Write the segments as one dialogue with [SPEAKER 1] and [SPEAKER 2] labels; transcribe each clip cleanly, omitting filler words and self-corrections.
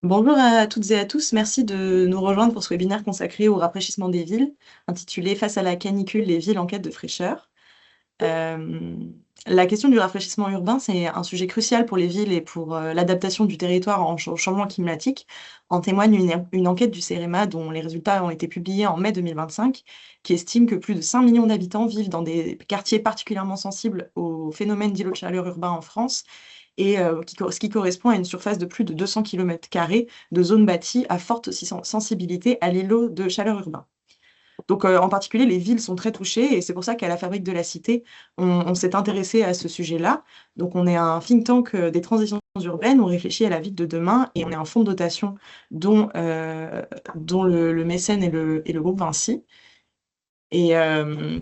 [SPEAKER 1] Bonjour à toutes et à tous, merci de nous rejoindre pour ce webinaire consacré au rafraîchissement des villes, intitulé Face à la canicule, les villes en quête de fraîcheur. Euh, la question du rafraîchissement urbain, c'est un sujet crucial pour les villes et pour l'adaptation du territoire au changement climatique. En témoigne une enquête du CEREMA dont les résultats ont été publiés en mai 2025, qui estime que plus de 5 millions d'habitants vivent dans des quartiers particulièrement sensibles au phénomène d'îlots de chaleur urbain en France et ce qui correspond à une surface de plus de 200 km² de zones bâties à forte sensibilité à l'îlot de chaleur urbain. Donc, en particulier, les villes sont très touchées et c'est pour ça qu'à la Fabrique de la Cité, on s'est intéressé à ce sujet-là. Donc, on est un think tank des transitions urbaines, on réfléchit à la ville de demain et on est un fonds de dotation dont le mécène est le groupe Vinci. Et, euh,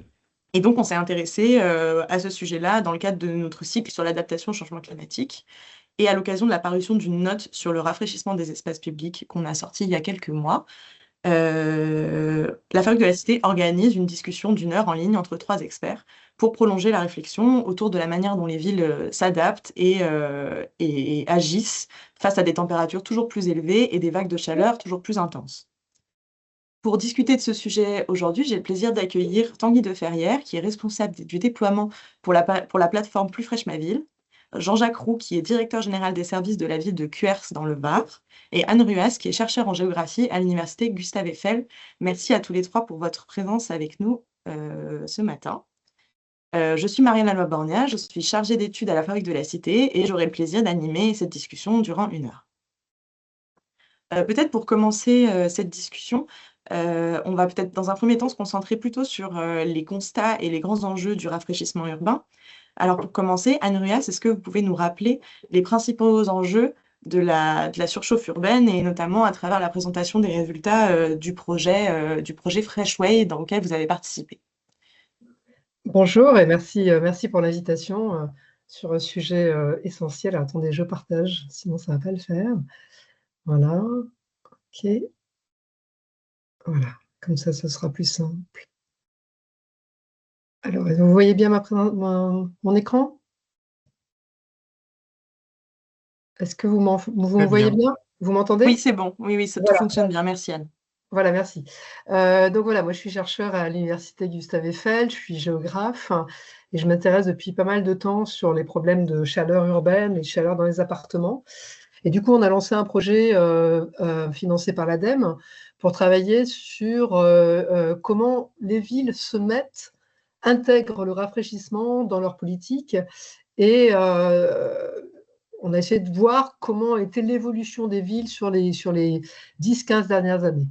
[SPEAKER 1] et donc, on s'est intéressé à ce sujet-là dans le cadre de notre cycle sur l'adaptation au changement climatique et à l'occasion de la parution d'une note sur le rafraîchissement des espaces publics qu'on a sorti il y a quelques mois. La Fabrique de la Cité organise une discussion d'1 heure en ligne entre 3 experts pour prolonger la réflexion autour de la manière dont les villes s'adaptent et agissent face à des températures toujours plus élevées et des vagues de chaleur toujours plus intenses. Pour discuter de ce sujet aujourd'hui, j'ai le plaisir d'accueillir Tanguy Deferrière, qui est responsable du déploiement pour la plateforme Plus Fraîche Ma Ville, Jean-Jacques Roux, qui est directeur général des services de la ville de Cuers dans le Var, et Anne Ruas, qui est chercheur en géographie à l'université Gustave Eiffel. Merci à tous les trois pour votre présence avec nous ce matin. Je suis Marianne Laloy-Borgna, je suis chargée d'études à la Fabrique de la Cité et j'aurai le plaisir d'animer cette discussion durant 1 heure. Peut-être pour commencer cette discussion, on va peut-être dans un premier temps se concentrer plutôt sur les constats et les grands enjeux du rafraîchissement urbain. Alors pour commencer, Anne Ruas, est-ce que vous pouvez nous rappeler les principaux enjeux de la surchauffe urbaine et notamment à travers la présentation des résultats du projet Freshway dans lequel vous avez participé?
[SPEAKER 2] Bonjour et merci pour l'invitation sur un sujet essentiel. Attendez, je partage, sinon ça ne va pas le faire. Voilà, ok. Voilà, comme ça, ce sera plus simple. Alors, vous voyez bien mon écran? Est-ce que vous me
[SPEAKER 3] Très
[SPEAKER 2] voyez
[SPEAKER 3] bien.
[SPEAKER 2] bien? Vous
[SPEAKER 1] Oui,
[SPEAKER 2] m'entendez?
[SPEAKER 1] c'est bon. Oui, tout
[SPEAKER 2] Voilà,
[SPEAKER 1] fonctionne bien. Merci, Anne.
[SPEAKER 2] voilà, merci. Donc voilà, moi je suis chercheur à l'université Gustave Eiffel, je suis géographe et je m'intéresse depuis pas mal de temps sur les problèmes de chaleur urbaine et de chaleur dans les appartements. Et du coup, on a lancé un projet financé par l'ADEME pour travailler sur comment les villes intègrent le rafraîchissement dans leur politique. Et on a essayé de voir comment était l'évolution des villes sur les 10-15 dernières années.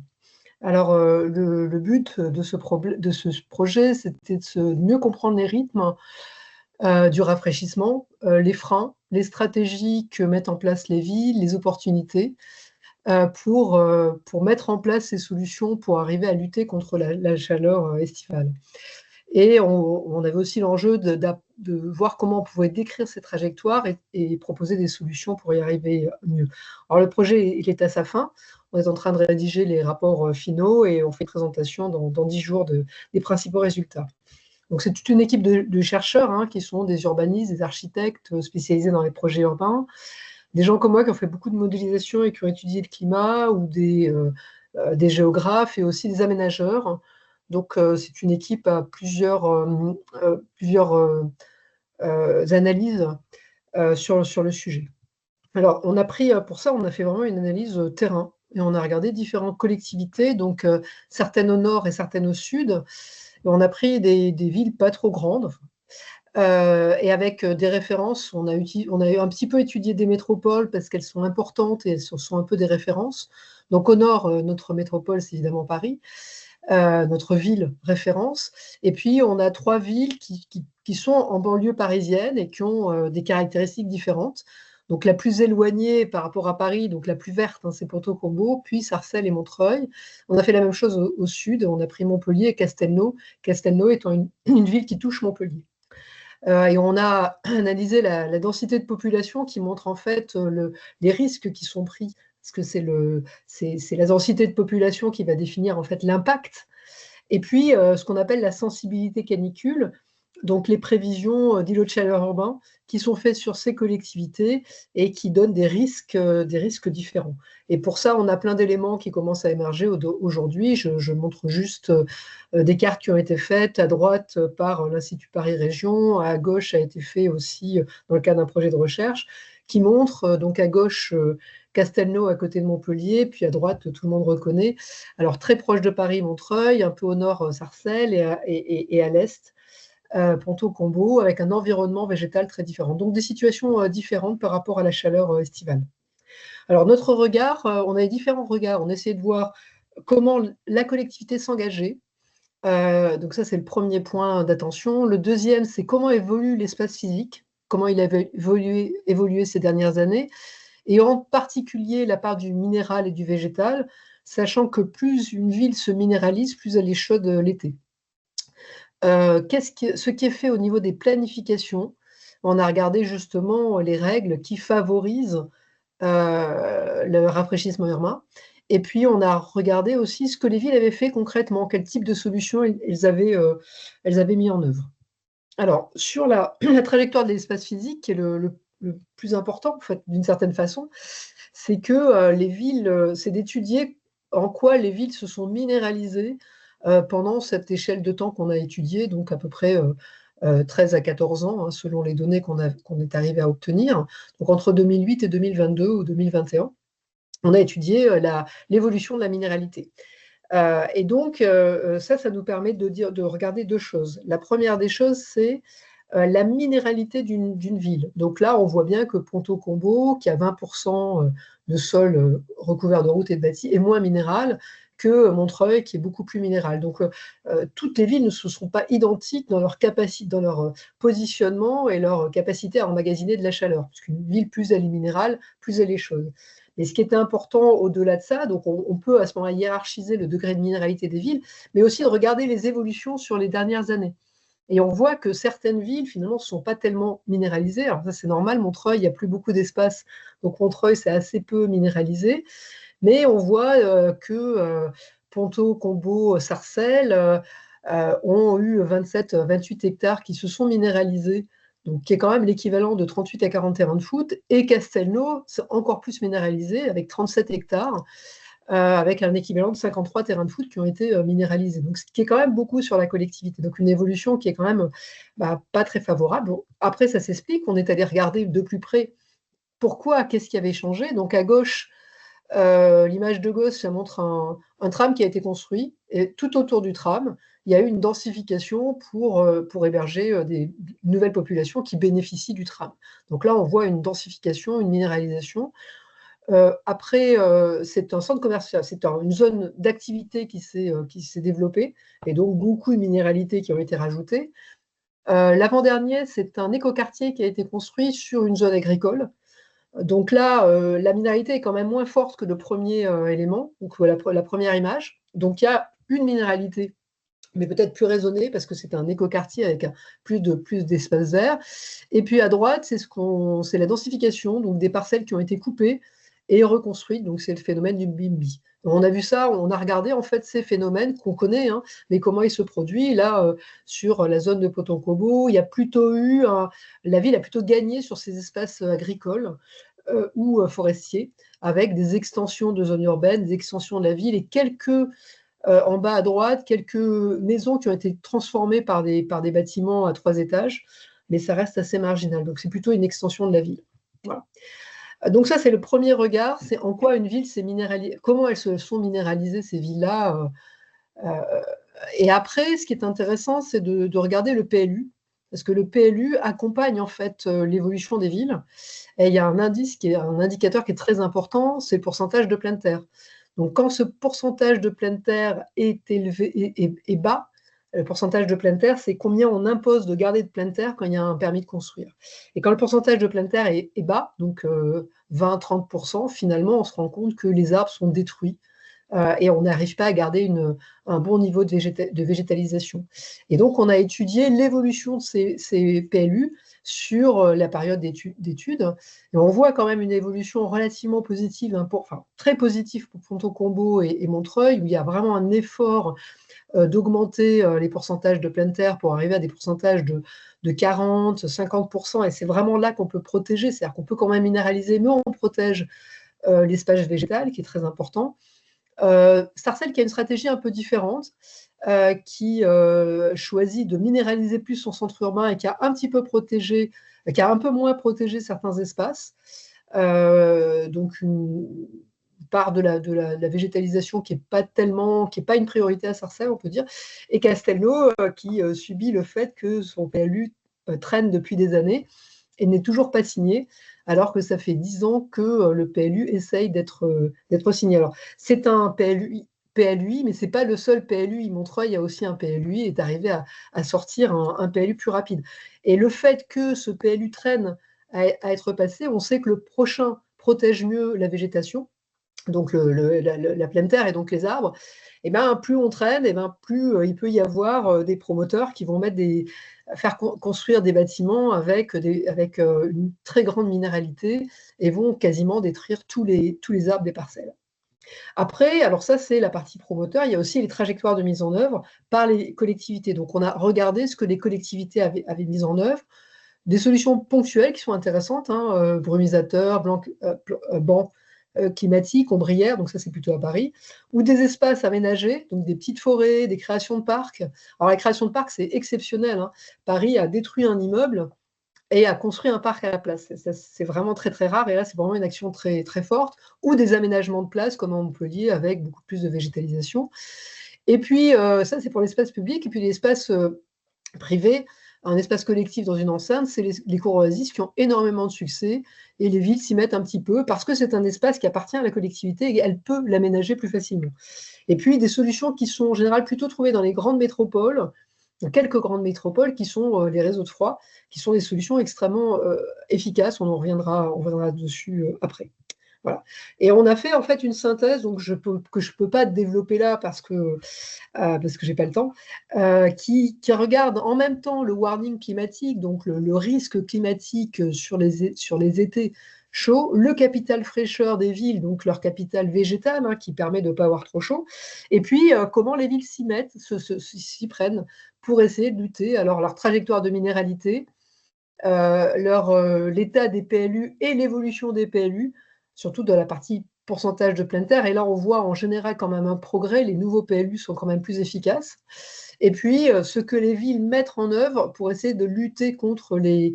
[SPEAKER 2] Alors, le but de ce projet, c'était de mieux comprendre les rythmes du rafraîchissement, les freins, les stratégies que mettent en place les villes, les opportunités pour mettre en place ces solutions pour arriver à lutter contre la chaleur estivale. Et on avait aussi l'enjeu de voir comment on pouvait décrire ces trajectoires et proposer des solutions pour y arriver mieux. Alors le projet, il est à sa fin. On est en train de rédiger les rapports finaux et on fait une présentation dans 10 jours des principaux résultats. Donc c'est toute une équipe de chercheurs qui sont des urbanistes, des architectes spécialisés dans les projets urbains, des gens comme moi qui ont fait beaucoup de modélisation et qui ont étudié le climat, ou des géographes et aussi des aménageurs. Donc c'est une équipe à plusieurs analyses sur le sujet. Alors on a pris pour ça, on a fait vraiment une analyse terrain et on a regardé différentes collectivités, donc certaines au nord et certaines au sud. Et on a pris des villes pas trop grandes, et avec des références. On a un petit peu étudié des métropoles parce qu'elles sont importantes et elles sont un peu des références. Donc au nord, notre métropole, c'est évidemment Paris, notre ville référence. Et puis on a 3 villes qui sont en banlieue parisienne et qui ont des caractéristiques différentes. Donc la plus éloignée par rapport à Paris, donc la plus verte, c'est Ponto-Combo, puis Sarcelles et Montreuil. On a fait la même chose au sud, on a pris Montpellier et Castelnau, Castelnau étant une ville qui touche Montpellier. Et on a analysé la densité de population qui montre en fait les risques qui sont pris, parce que c'est la densité de population qui va définir en fait l'impact. Et puis ce qu'on appelle la sensibilité canicule, donc les prévisions d'îlots de chaleur urbains qui sont faites sur ces collectivités et qui donnent des risques différents. Et pour ça, on a plein d'éléments qui commencent à émerger aujourd'hui. Je montre juste des cartes qui ont été faites à droite par l'Institut Paris Région, à gauche a été fait aussi dans le cadre d'un projet de recherche, qui montre donc à gauche Castelnau à côté de Montpellier, puis à droite, tout le monde reconnaît. Alors très proche de Paris, Montreuil, un peu au nord, Sarcelles, et à l'est, Ponto-Combo, avec un environnement végétal très différent. Donc des situations différentes par rapport à la chaleur estivale. Alors notre regard, on avait différents regards. On essayait de voir comment la collectivité s'engageait. Donc ça, c'est le premier point d'attention. Le deuxième, c'est comment évolue l'espace physique, comment il a évolué ces dernières années, et en particulier la part du minéral et du végétal, sachant que plus une ville se minéralise, plus elle est chaude l'été. Ce qui est fait au niveau des planifications, on a regardé justement les règles qui favorisent le rafraîchissement urbain. Et puis, on a regardé aussi ce que les villes avaient fait concrètement, quel type de solutions elles avaient mis en œuvre. Alors, sur la trajectoire de l'espace physique, qui est le plus important, en fait, d'une certaine façon, c'est que les villes, c'est d'étudier en quoi les villes se sont minéralisées pendant cette échelle de temps qu'on a étudiée, donc à peu près 13 à 14 ans, hein, selon les données qu'on est arrivé à obtenir. Donc entre 2008 et 2022 ou 2021, on a étudié l'évolution de la minéralité. Et donc, ça nous permet de regarder deux choses. La première des choses, c'est la minéralité d'une ville. Donc là, on voit bien que Ponto-Combo, qui a 20% de sol recouvert de routes et de bâtis, est moins minéral que Montreuil, qui est beaucoup plus minéral. Donc, toutes les villes ne se sont pas identiques dans leur capacité, dans leur positionnement et leur capacité à emmagasiner de la chaleur. Parce qu'une ville, plus elle est minérale, plus elle est chaude. Mais ce qui était important au-delà de ça, donc on peut à ce moment-là hiérarchiser le degré de minéralité des villes, mais aussi de regarder les évolutions sur les dernières années. Et on voit que certaines villes, finalement, ne sont pas tellement minéralisées. Alors ça, c'est normal, Montreuil, il n'y a plus beaucoup d'espace, donc Montreuil, c'est assez peu minéralisé. Mais on voit que Ponto, Combo, Sarcelles ont eu 27-28 hectares qui se sont minéralisés, donc qui est quand même l'équivalent de 38 à 40 terrains de foot. Et Castelnau, c'est encore plus minéralisé, avec 37 hectares. Avec un équivalent de 53 terrains de foot qui ont été minéralisés. Donc, ce qui est quand même beaucoup sur la collectivité. Donc, une évolution qui est quand même pas très favorable. Bon, après, ça s'explique. On est allé regarder de plus près pourquoi, qu'est-ce qui avait changé. Donc, à gauche, l'image de gauche, ça montre un tram qui a été construit. Et tout autour du tram, il y a eu une densification pour héberger des nouvelles populations qui bénéficient du tram. Donc là, on voit une densification, une minéralisation. Après, c'est un centre commercial, c'est une zone d'activité qui s'est développée, et donc beaucoup de minéralités qui ont été rajoutées. L'avant-dernier, c'est un écoquartier qui a été construit sur une zone agricole. Donc là, la minéralité est quand même moins forte que le premier élément, donc la première image. Donc il y a une minéralité, mais peut-être plus raisonnée, parce que c'est un écoquartier avec plus d'espace vert. Et puis à droite, c'est la densification, donc des parcelles qui ont été coupées et reconstruites, donc c'est le phénomène du BIMBY. On a vu ça, on a regardé en fait ces phénomènes qu'on connaît, hein, mais comment ils se produisent. Là, sur la zone de Potonkobo, il y a plutôt eu, la ville a plutôt gagné sur ces espaces agricoles ou forestiers, avec des extensions de zones urbaines, des extensions de la ville et en bas à droite, quelques maisons qui ont été transformées par des bâtiments à 3 étages, mais ça reste assez marginal. Donc c'est plutôt une extension de la ville. Voilà. Donc ça, c'est le premier regard, c'est en quoi une ville s'est minéralisée, comment elles se sont minéralisées, ces villes-là. Et après, ce qui est intéressant, c'est de regarder le PLU, parce que le PLU accompagne en fait l'évolution des villes. Et il y a un indicateur qui est très important, c'est le pourcentage de pleine terre. Donc quand ce pourcentage de pleine terre est élevé et bas, le pourcentage de pleine terre, c'est combien on impose de garder de pleine terre quand il y a un permis de construire. Et quand le pourcentage de pleine terre est bas, donc 20-30%, finalement, on se rend compte que les arbres sont détruits et on n'arrive pas à garder un bon niveau de végétalisation. Et donc, on a étudié l'évolution de ces PLU sur la période d'études, et on voit quand même une évolution relativement positive, hein, enfin très positive pour Ponto-Combo et Montreuil, où il y a vraiment un effort d'augmenter les pourcentages de pleine terre pour arriver à des pourcentages de 40, 50%, et c'est vraiment là qu'on peut protéger, c'est-à-dire qu'on peut quand même minéraliser, mais on protège l'espace végétal, qui est très important. Sarcelles qui a une stratégie un peu différente, qui choisit de minéraliser plus son centre urbain et qui a un petit peu protégé, qui a un peu moins protégé certains espaces. Donc une part de la végétalisation qui n'est pas une priorité à Sarcelles, on peut dire, et Castelnau qui subit le fait que son PLU traîne depuis des années et n'est toujours pas signé, alors que ça fait 10 ans que le PLU essaye d'être signé. Alors, c'est un PLUI, mais ce n'est pas le seul PLUI. Montreuil, il y a aussi un PLUI, et est arrivé à sortir un PLU plus rapide. Et le fait que ce PLU traîne à être passé, on sait que le prochain protège mieux la végétation, donc la pleine terre et donc les arbres, et ben, plus on traîne, et ben, plus il peut y avoir des promoteurs qui vont faire construire des bâtiments avec une très grande minéralité et vont quasiment détruire tous les arbres des parcelles. Après, alors ça, c'est la partie promoteur. Il y a aussi les trajectoires de mise en œuvre par les collectivités. Donc, on a regardé ce que les collectivités avaient mis en œuvre, des solutions ponctuelles qui sont intéressantes, hein, brumisateurs, bancs climatiques, ombrières, donc ça c'est plutôt à Paris, ou des espaces aménagés, donc des petites forêts, des créations de parcs. Alors la création de parcs, c'est exceptionnel, hein. Paris a détruit un immeuble et a construit un parc à la place. C'est vraiment très très rare, et là c'est vraiment une action très très forte, ou des aménagements de places comme à Montpellier avec beaucoup plus de végétalisation. Et puis ça c'est pour l'espace public, et puis l'espace privé, un espace collectif dans une enceinte, c'est les cours oasis qui ont énormément de succès, et les villes s'y mettent un petit peu parce que c'est un espace qui appartient à la collectivité et elle peut l'aménager plus facilement. Et puis des solutions qui sont en général plutôt trouvées dans les grandes métropoles, quelques grandes métropoles, qui sont les réseaux de froid, qui sont des solutions extrêmement efficaces. On reviendra dessus après. Voilà. Et on a fait en fait une synthèse, donc que je peux pas développer là parce que j'ai pas le temps, qui regarde en même temps le warning climatique, donc le risque climatique sur les étés chauds, le capital fraîcheur des villes, donc leur capital végétal, hein, qui permet de ne pas avoir trop chaud, et puis comment les villes s'y prennent pour essayer de lutter. Alors leur trajectoire de minéralité, l'état des PLU et l'évolution des PLU, surtout dans la partie pourcentage de pleine terre. Et là, on voit en général quand même un progrès. Les nouveaux PLU sont quand même plus efficaces. Et puis, ce que les villes mettent en œuvre pour essayer de lutter contre les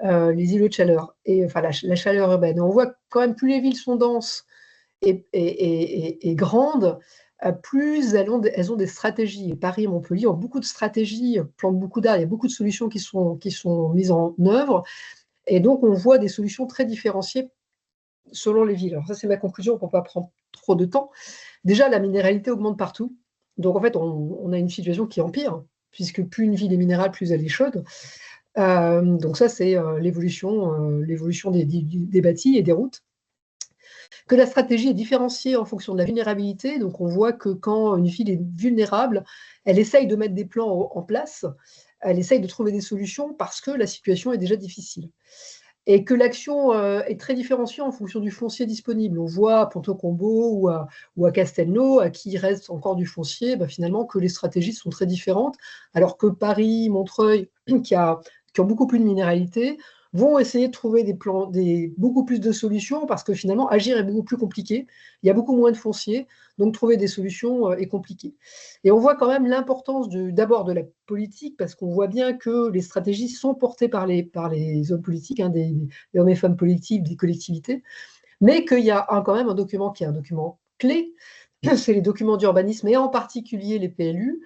[SPEAKER 2] îlots de chaleur, et enfin la chaleur urbaine. On voit quand même plus les villes sont denses et grandes, plus elles ont des stratégies. Paris et Montpellier ont beaucoup de stratégies, plantent beaucoup d'arbres, il y a beaucoup de solutions qui sont mises en œuvre. Et donc, on voit des solutions très différenciées selon les villes. Alors ça, c'est ma conclusion pour ne pas prendre trop de temps. Déjà, la minéralité augmente partout. Donc, en fait, on a une situation qui empire, puisque plus une ville est minérale, plus elle est chaude. Donc ça, c'est l'évolution des bâtis et des routes. Que la stratégie est différenciée en fonction de la vulnérabilité. Donc, on voit que quand une ville est vulnérable, elle essaye de mettre des plans en place, elle essaye de trouver des solutions parce que la situation est déjà difficile. Et que l'action est très différenciée en fonction du foncier disponible. On voit à Ponto-Combo ou à Castelnau, à qui il reste encore du foncier, finalement que les stratégies sont très différentes, alors que Paris, Montreuil, qui ont beaucoup plus de minéralité, vont essayer de trouver beaucoup plus de solutions, parce que finalement, agir est beaucoup plus compliqué. Il y a beaucoup moins de foncier, donc trouver des solutions est compliqué. Et on voit quand même l'importance d'abord de la politique, parce qu'on voit bien que les stratégies sont portées par les hommes politiques, hein, des hommes et femmes politiques, des collectivités, mais qu'il y a quand même un document qui est un document clé, c'est les documents d'urbanisme, et en particulier les PLU.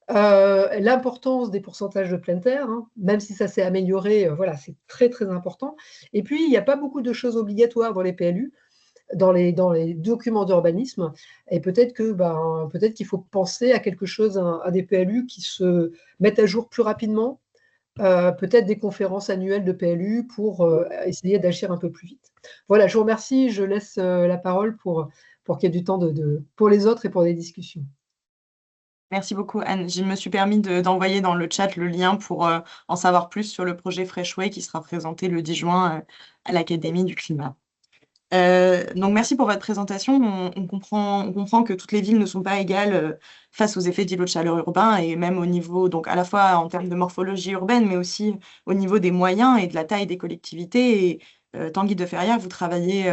[SPEAKER 2] L'importance des pourcentages de pleine terre, hein, même si ça s'est amélioré, voilà, c'est très très important. Et puis, il n'y a pas beaucoup de choses obligatoires dans les PLU, dans les documents d'urbanisme, et peut-être qu'il faut penser à quelque chose, à des PLU qui se mettent à jour plus rapidement, peut-être des conférences annuelles de PLU pour essayer d'agir un peu plus vite. Voilà, je vous remercie. Je laisse la parole pour qu'il y ait du temps pour les autres et pour des discussions.
[SPEAKER 1] Merci beaucoup, Anne. Je me suis permis d'envoyer dans le chat le lien pour en savoir plus sur le projet Freshway qui sera présenté le 10 juin à l'Académie du climat. Donc merci pour votre présentation. On comprend que toutes les villes ne sont pas égales face aux effets d'îlots de chaleur urbains et même au niveau, donc à la fois en termes de morphologie urbaine, mais aussi au niveau des moyens et de la taille des collectivités. Et Tanguy de Ferrière, vous travaillez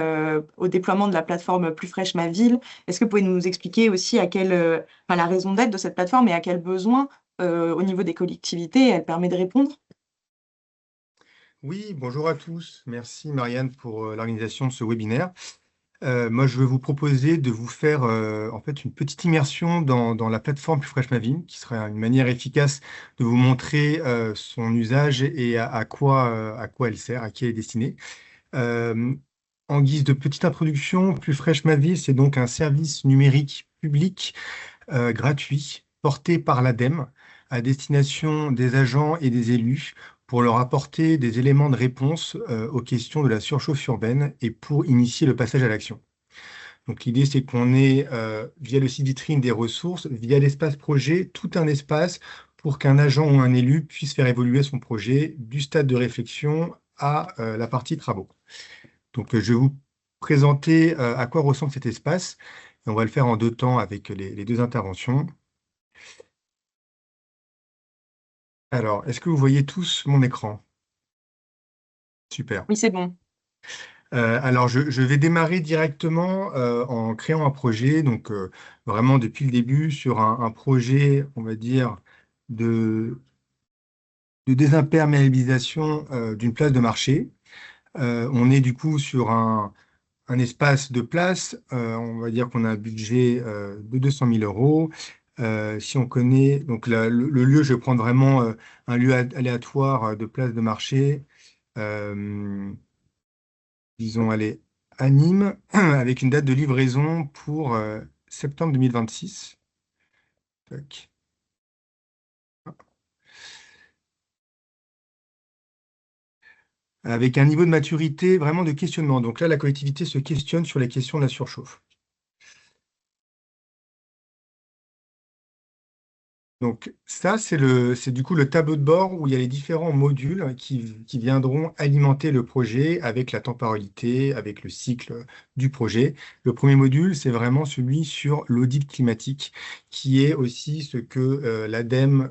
[SPEAKER 1] au déploiement de la plateforme Plus fraîche ma ville. Est-ce que vous pouvez nous expliquer aussi enfin, la raison d'être de cette plateforme et à quels besoins au niveau des collectivités elle permet de répondre?
[SPEAKER 3] Oui, bonjour à tous. Merci Marianne pour l'organisation de ce webinaire. Moi, je vais vous proposer de vous faire en fait une petite immersion dans la plateforme Plus fraîche ma ville, qui sera une manière efficace de vous montrer son usage et à quoi elle sert, à qui elle est destinée. Euh, En guise de petite introduction, Plus fraîche ma ville, c'est donc un service numérique public gratuit porté par l'ADEME à destination des agents et des élus pour leur apporter des éléments de réponse aux questions de la surchauffe urbaine et pour initier le passage à l'action. Donc l'idée, c'est qu'on ait, via le site vitrine des ressources, via l'espace projet, tout un espace pour qu'un agent ou un élu puisse faire évoluer son projet du stade de réflexion à la partie travaux. Donc je vais vous présenter à quoi ressemble cet espace. Et on va le faire en deux temps avec les deux interventions. Alors, est-ce que vous voyez tous mon écran? Super.
[SPEAKER 1] Oui, c'est bon.
[SPEAKER 3] Alors, je vais démarrer directement en créant un projet, donc vraiment depuis le début sur un projet, on va dire, de, de désimperméabilisation d'une place de marché. On est du coup sur un espace de place, on va dire qu'on a un budget de 200 000 euros. Si on connaît, donc le lieu, je vais prendre vraiment un lieu aléatoire de place de marché. Euh, Disons, allez, à Nîmes, avec une date de livraison pour septembre 2026. Tac. Avec un niveau de maturité vraiment de questionnement. Donc là, la collectivité se questionne sur les questions de la surchauffe. Donc ça, c'est du coup le tableau de bord où il y a les différents modules qui viendront alimenter le projet avec la temporalité, avec le cycle du projet. Le premier module, c'est vraiment celui sur l'audit climatique, qui est aussi ce que l'ADEME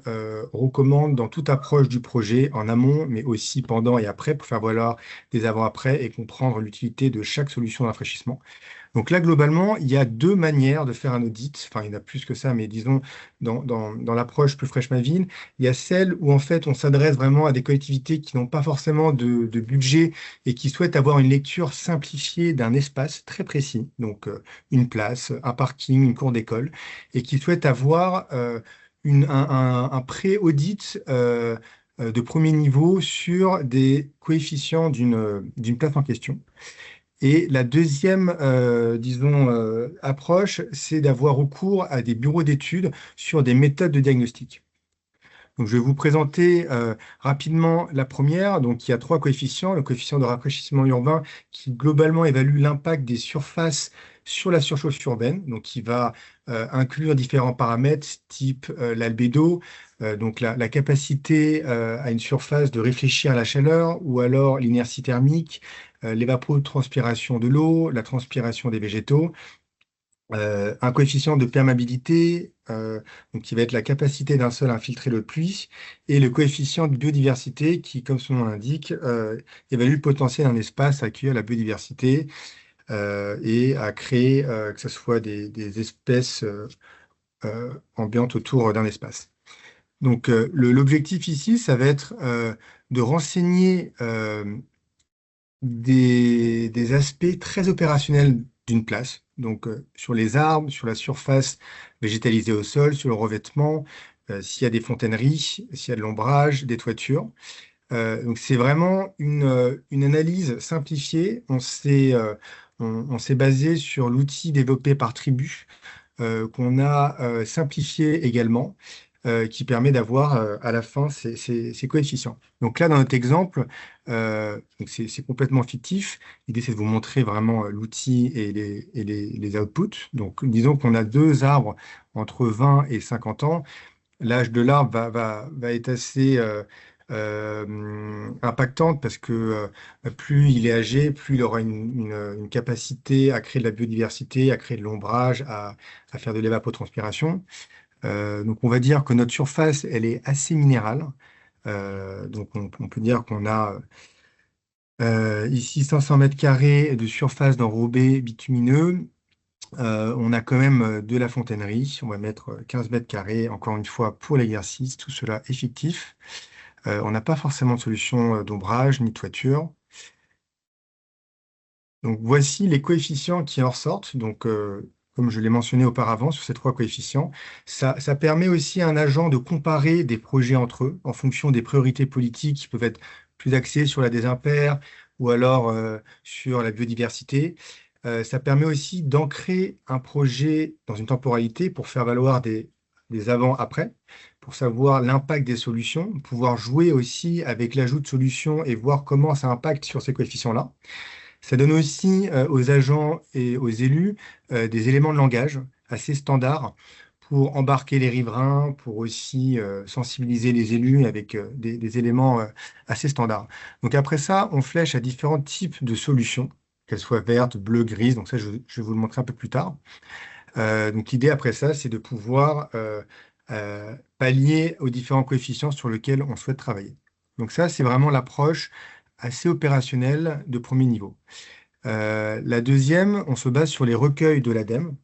[SPEAKER 3] recommande dans toute approche du projet, en amont, mais aussi pendant et après, pour faire valoir des avant-après et comprendre l'utilité de chaque solution de rafraîchissement. Donc là, globalement, il y a deux manières de faire un audit. Enfin, il y en a plus que ça, mais disons, dans l'approche Plus fraîche ma ville, il y a celle où, en fait, on s'adresse vraiment à des collectivités qui n'ont pas forcément de budget et qui souhaitent avoir une lecture simplifiée d'un espace très précis, donc une place, un parking, une cour d'école, et qui souhaitent avoir un pré-audit de premier niveau sur des coefficients d'une place en question. Et la deuxième, disons, approche, c'est d'avoir recours à des bureaux d'études sur des méthodes de diagnostic. Donc, je vais vous présenter rapidement la première. Donc, il y a trois coefficients. Le coefficient de rafraîchissement urbain qui globalement évalue l'impact des surfaces sur la surchauffe urbaine. Donc, qui va inclure différents paramètres type l'albédo, donc la capacité à une surface de réfléchir à la chaleur ou alors l'inertie thermique, l'évapotranspiration de l'eau, la transpiration des végétaux. Un coefficient de perméabilité, donc qui va être la capacité d'un sol à infiltrer l'eau de pluie, et le coefficient de biodiversité qui, comme son nom l'indique, évalue le potentiel d'un espace à accueillir la biodiversité et à créer que ce soit des espèces ambiantes autour d'un espace. Donc l'objectif ici, ça va être de renseigner des aspects très opérationnels d'une place, donc sur les arbres, sur la surface végétalisée au sol, sur le revêtement, s'il y a des fontaineries, s'il y a de l'ombrage, des toitures. Donc c'est vraiment une analyse simplifiée. On s'est basé sur l'outil développé par Tribu, qu'on a simplifié également. qui permet d'avoir à la fin ces coefficients. Donc là, dans notre exemple, donc c'est complètement fictif. L'idée, c'est de vous montrer vraiment l'outil et les outputs. Donc, disons qu'on a deux arbres entre 20 et 50 ans. L'âge de l'arbre va être assez impactante parce que plus il est âgé, plus il aura une capacité à créer de la biodiversité, à créer de l'ombrage, à faire de l'évapotranspiration. Donc on va dire que notre surface, elle est assez minérale. Donc on peut dire qu'on a ici 500 mètres carrés de surface d'enrobé bitumineux. On a quand même de la fontainerie. On va mettre 15 mètres carrés, encore une fois, pour l'exercice. Tout cela est fictif. On n'a pas forcément de solution d'ombrage ni de toiture. Donc voici les coefficients qui en ressortent. Donc, comme je l'ai mentionné auparavant sur ces trois coefficients, ça permet aussi à un agent de comparer des projets entre eux en fonction des priorités politiques qui peuvent être plus axées sur la désimpère ou alors sur la biodiversité. Ça permet aussi d'ancrer un projet dans une temporalité pour faire valoir des avant-après, pour savoir l'impact des solutions, pouvoir jouer aussi avec l'ajout de solutions et voir comment ça impacte sur ces coefficients-là. Ça donne aussi aux agents et aux élus des éléments de langage assez standards pour embarquer les riverains, pour aussi sensibiliser les élus avec des éléments assez standards. Donc après ça, on flèche à différents types de solutions, qu'elles soient vertes, bleues, grises. Donc ça, je vais vous le montrer un peu plus tard. Donc l'idée après ça, c'est de pouvoir pallier aux différents coefficients sur lesquels on souhaite travailler. Donc ça, c'est vraiment l'approche assez opérationnelle de premier niveau. La deuxième, on se base sur les recueils de l'ADEME.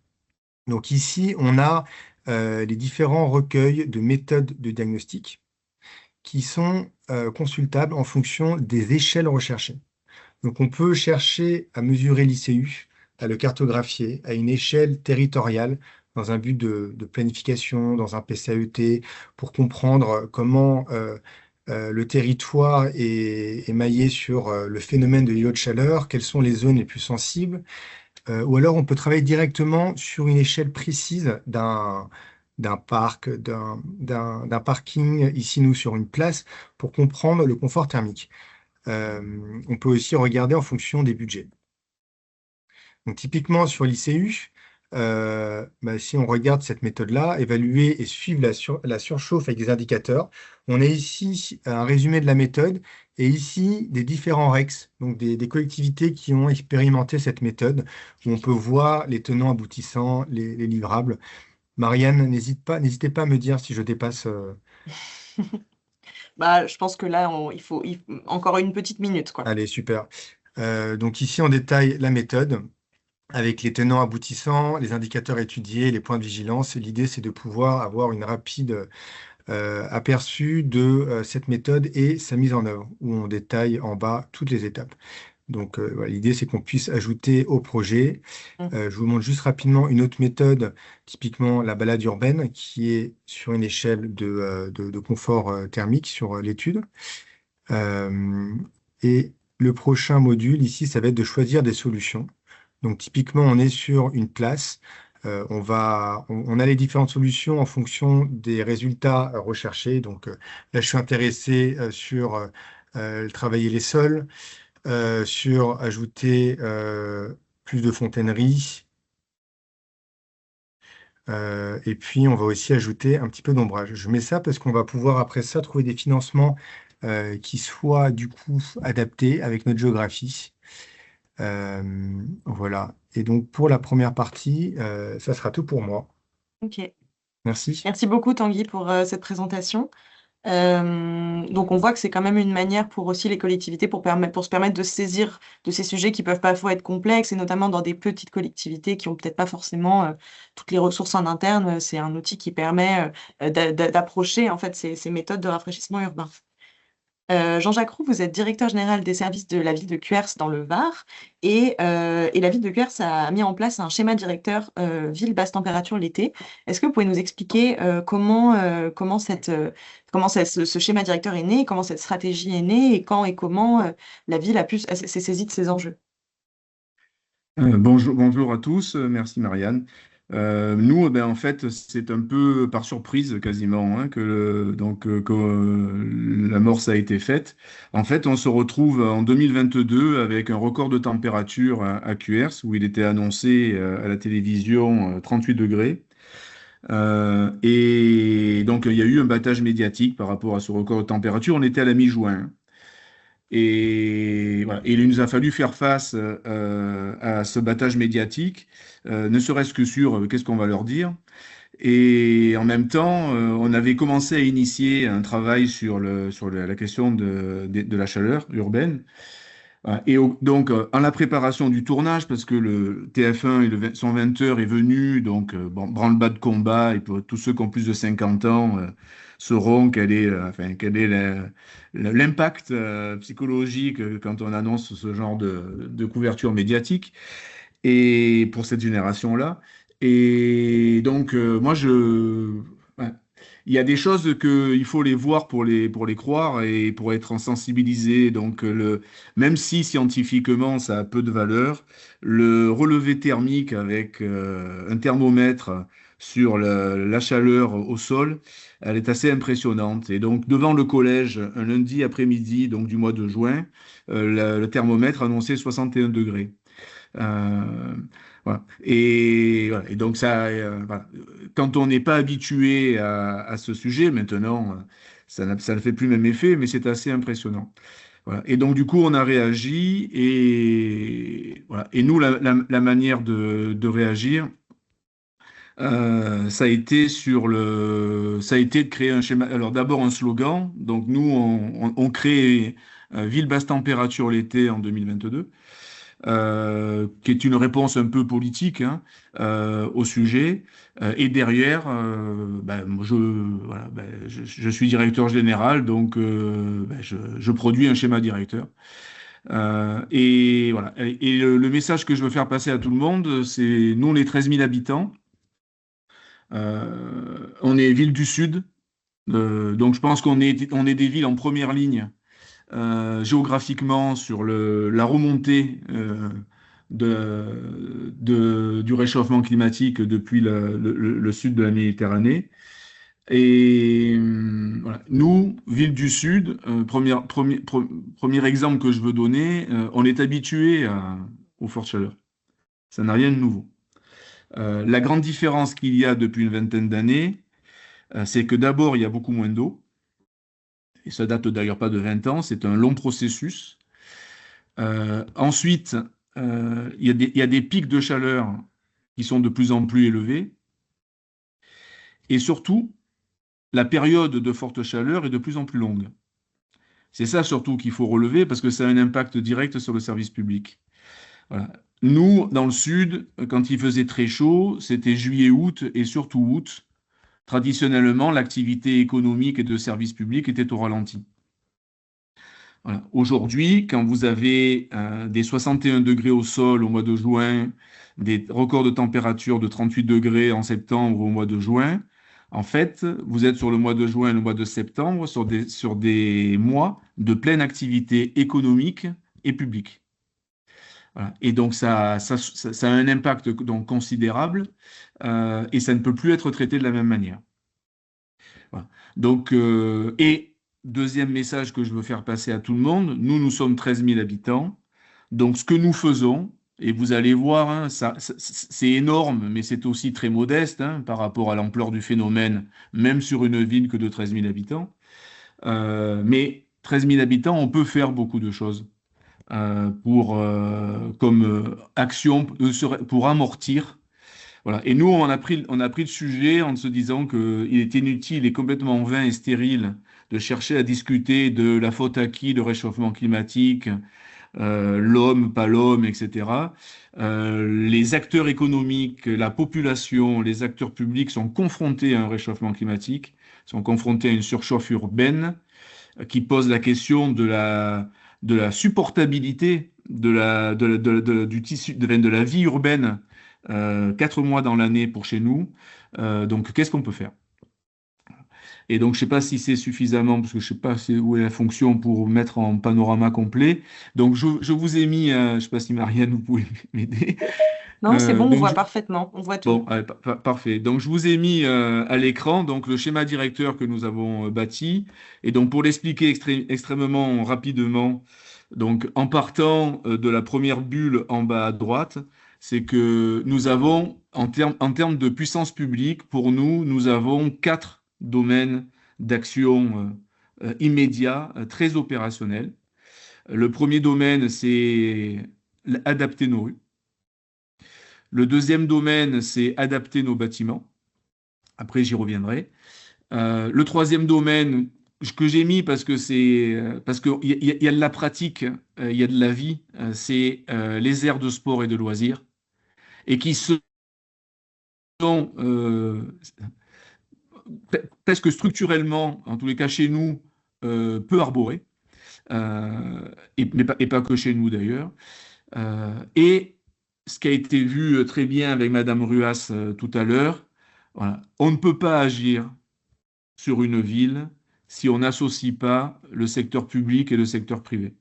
[SPEAKER 3] Donc ici, on a les différents recueils de méthodes de diagnostic qui sont consultables en fonction des échelles recherchées. Donc on peut chercher à mesurer l'ICU, à le cartographier à une échelle territoriale dans un but de planification, dans un PCAET, pour comprendre comment le territoire est émaillé sur le phénomène de l'îlot de chaleur, quelles sont les zones les plus sensibles, ou alors on peut travailler directement sur une échelle précise d'un parc, d'un parking, ici nous sur une place, pour comprendre le confort thermique. On peut aussi regarder en fonction des budgets. Donc typiquement sur l'ICU, si on regarde cette méthode-là, évaluer et suivre la surchauffe avec des indicateurs, on a ici un résumé de la méthode et ici des différents REX, donc des collectivités qui ont expérimenté cette méthode, où on peut voir les tenants aboutissants, les livrables. Marianne, n'hésitez pas à me dire si je dépasse.
[SPEAKER 1] Bah, je pense que là, il faut encore une petite minute, quoi.
[SPEAKER 3] Allez, super. Donc ici, on détaille la méthode avec les tenants aboutissants, les indicateurs étudiés, les points de vigilance. L'idée, c'est de pouvoir avoir une rapide aperçu de cette méthode et sa mise en œuvre, où on détaille en bas toutes les étapes. Donc, voilà, l'idée, c'est qu'on puisse ajouter au projet. Je vous montre juste rapidement une autre méthode, typiquement la balade urbaine, qui est sur une échelle de confort thermique sur l'étude. Et le prochain module ici, ça va être de choisir des solutions. Donc typiquement, on est sur une place. On a les différentes solutions en fonction des résultats recherchés. Donc là, je suis intéressé sur travailler les sols, sur ajouter plus de fontainerie. Et puis, on va aussi ajouter un petit peu d'ombrage. Je mets ça parce qu'on va pouvoir, après ça, trouver des financements qui soient, du coup, adaptés avec notre géographie. Voilà. Et donc, pour la première partie, ça sera tout pour moi.
[SPEAKER 1] Ok.
[SPEAKER 3] Merci.
[SPEAKER 1] Merci beaucoup, Tanguy, pour cette présentation. Donc, on voit que c'est quand même une manière pour aussi les collectivités pour se permettre de se saisir de ces sujets qui peuvent parfois être complexes, et notamment dans des petites collectivités qui ont peut-être pas forcément toutes les ressources en interne. C'est un outil qui permet d'approcher en fait ces méthodes de rafraîchissement urbain. Jean-Jacques Roux, vous êtes directeur général des services de la ville de Cuers dans le Var et la ville de Cuers a mis en place un schéma directeur ville basse température l'été. Est-ce que vous pouvez nous expliquer comment ce schéma directeur est né, comment cette stratégie est née et quand et comment la ville s'est saisie de ces enjeux?
[SPEAKER 4] Bonjour à tous, merci Marianne. Nous, ben, en fait, c'est un peu par surprise quasiment hein, que l'amorce a été faite. En fait, on se retrouve en 2022 avec un record de température à Cuers, où il était annoncé à la télévision 38 degrés. Et donc, il y a eu un battage médiatique par rapport à ce record de température. On était à la mi-juin. Et, voilà. Et il nous a fallu faire face à ce battage médiatique, ne serait-ce que sur qu'est-ce qu'on va leur dire. Et en même temps, on avait commencé à initier un travail la question de la chaleur urbaine. Voilà. Donc, en la préparation du tournage, parce que le TF1 et son 20 heures est venu, donc, bon, branle-bas de combat, et pour tous ceux qui ont plus de 50 ans sauront quel est l'impact psychologique quand on annonce ce genre de couverture médiatique, et pour cette génération-là. Et donc, ouais. Il y a des choses qu'il faut les voir pour les croire et pour être sensibilisé. Donc, même si scientifiquement ça a peu de valeur, le relevé thermique avec un thermomètre sur la chaleur au sol, elle est assez impressionnante. Et donc, devant le collège, un lundi après-midi donc du mois de juin, le thermomètre annonçait 61 degrés. Euh, voilà. Voilà. Et donc voilà. Quand on n'est pas habitué à ce sujet, maintenant, ça ne fait plus le même effet, mais c'est assez impressionnant. Voilà. Et donc du coup, on a réagi et voilà. Et nous, la manière de réagir, ça a été de créer un schéma. Alors d'abord un slogan. Donc nous, on crée ville basse température l'été en 2022 qui est une réponse un peu politique hein, au sujet. Et derrière, voilà, je suis directeur général, donc je produis un schéma directeur. Et voilà. Et le message que je veux faire passer à tout le monde, c'est nous, les 13 000 habitants, on est ville du Sud, donc je pense on est des villes en première ligne géographiquement sur la remontée du réchauffement climatique depuis le sud de la Méditerranée. Et voilà. Nous, ville du Sud, premier exemple que je veux donner, on est habitué aux fortes chaleurs. Ça n'a rien de nouveau. La grande différence qu'il y a depuis une vingtaine d'années, c'est que d'abord, il y a beaucoup moins d'eau. Et ça date d'ailleurs pas de 20 ans, c'est un long processus. Ensuite, il y a des pics de chaleur qui sont de plus en plus élevés. Et surtout, la période de forte chaleur est de plus en plus longue. C'est ça surtout qu'il faut relever parce que ça a un impact direct sur le service public. Voilà. Nous, dans le sud, quand il faisait très chaud, c'était juillet-août et surtout août. Traditionnellement, l'activité économique et de service public était au ralenti. Voilà. Aujourd'hui, quand vous avez des 61 degrés au sol au mois de juin, des records de température de 38 degrés en septembre au mois de juin, en fait, vous êtes sur le mois de juin et le mois de septembre sur des mois de pleine activité économique et publique. Voilà. Et donc, ça a un impact donc, considérable et ça ne peut plus être traité de la même manière. Voilà. Donc, deuxième message que je veux faire passer à tout le monde, nous sommes 13 000 habitants. Donc, ce que nous faisons, et vous allez voir, hein, c'est énorme, mais c'est aussi très modeste hein, par rapport à l'ampleur du phénomène, même sur une ville que de 13 000 habitants. Mais 13 000 habitants, on peut faire beaucoup de choses comme action pour amortir. Voilà. Et nous, on a pris le sujet en se disant qu'il était inutile et complètement vain et stérile de chercher à discuter de la faute à qui, le réchauffement climatique, l'homme, pas l'homme, etc. Les acteurs économiques, la population, les acteurs publics sont confrontés à un réchauffement climatique, sont confrontés à une surchauffe urbaine qui pose la question de la supportabilité du tissu, de la vie urbaine 4 mois dans l'année pour chez nous. Donc, qu'est-ce qu'on peut faire? Et donc, je ne sais pas si c'est suffisamment, parce que je ne sais pas où est la fonction pour mettre en panorama complet. Donc, je vous ai mis, je ne sais pas si Marianne, vous pouvez m'aider.
[SPEAKER 1] Non, c'est bon, on
[SPEAKER 4] Donc,
[SPEAKER 1] voit parfaitement, on voit tout.
[SPEAKER 4] bon, allez, parfait. Donc, je vous ai mis à l'écran donc le schéma directeur que nous avons bâti. Et donc, pour l'expliquer extrêmement rapidement, donc en partant de la première bulle en bas à droite, c'est que nous avons, en termes de puissance publique, pour nous, nous avons 4 domaines d'action immédiats, très opérationnels. Le premier domaine, c'est adapter nos rues. Le deuxième domaine, c'est adapter nos bâtiments. Après, j'y reviendrai. Le troisième domaine que j'ai mis parce que parce qu'il y a de la pratique, il y a de la vie, c'est les aires de sport et de loisirs et qui sont presque structurellement, en tous les cas chez nous, peu arborés, et pas que chez nous d'ailleurs. Et ce qui a été vu très bien avec Madame Ruas tout à l'heure, voilà, on ne peut pas agir sur une ville si on n'associe pas le secteur public et le secteur privé.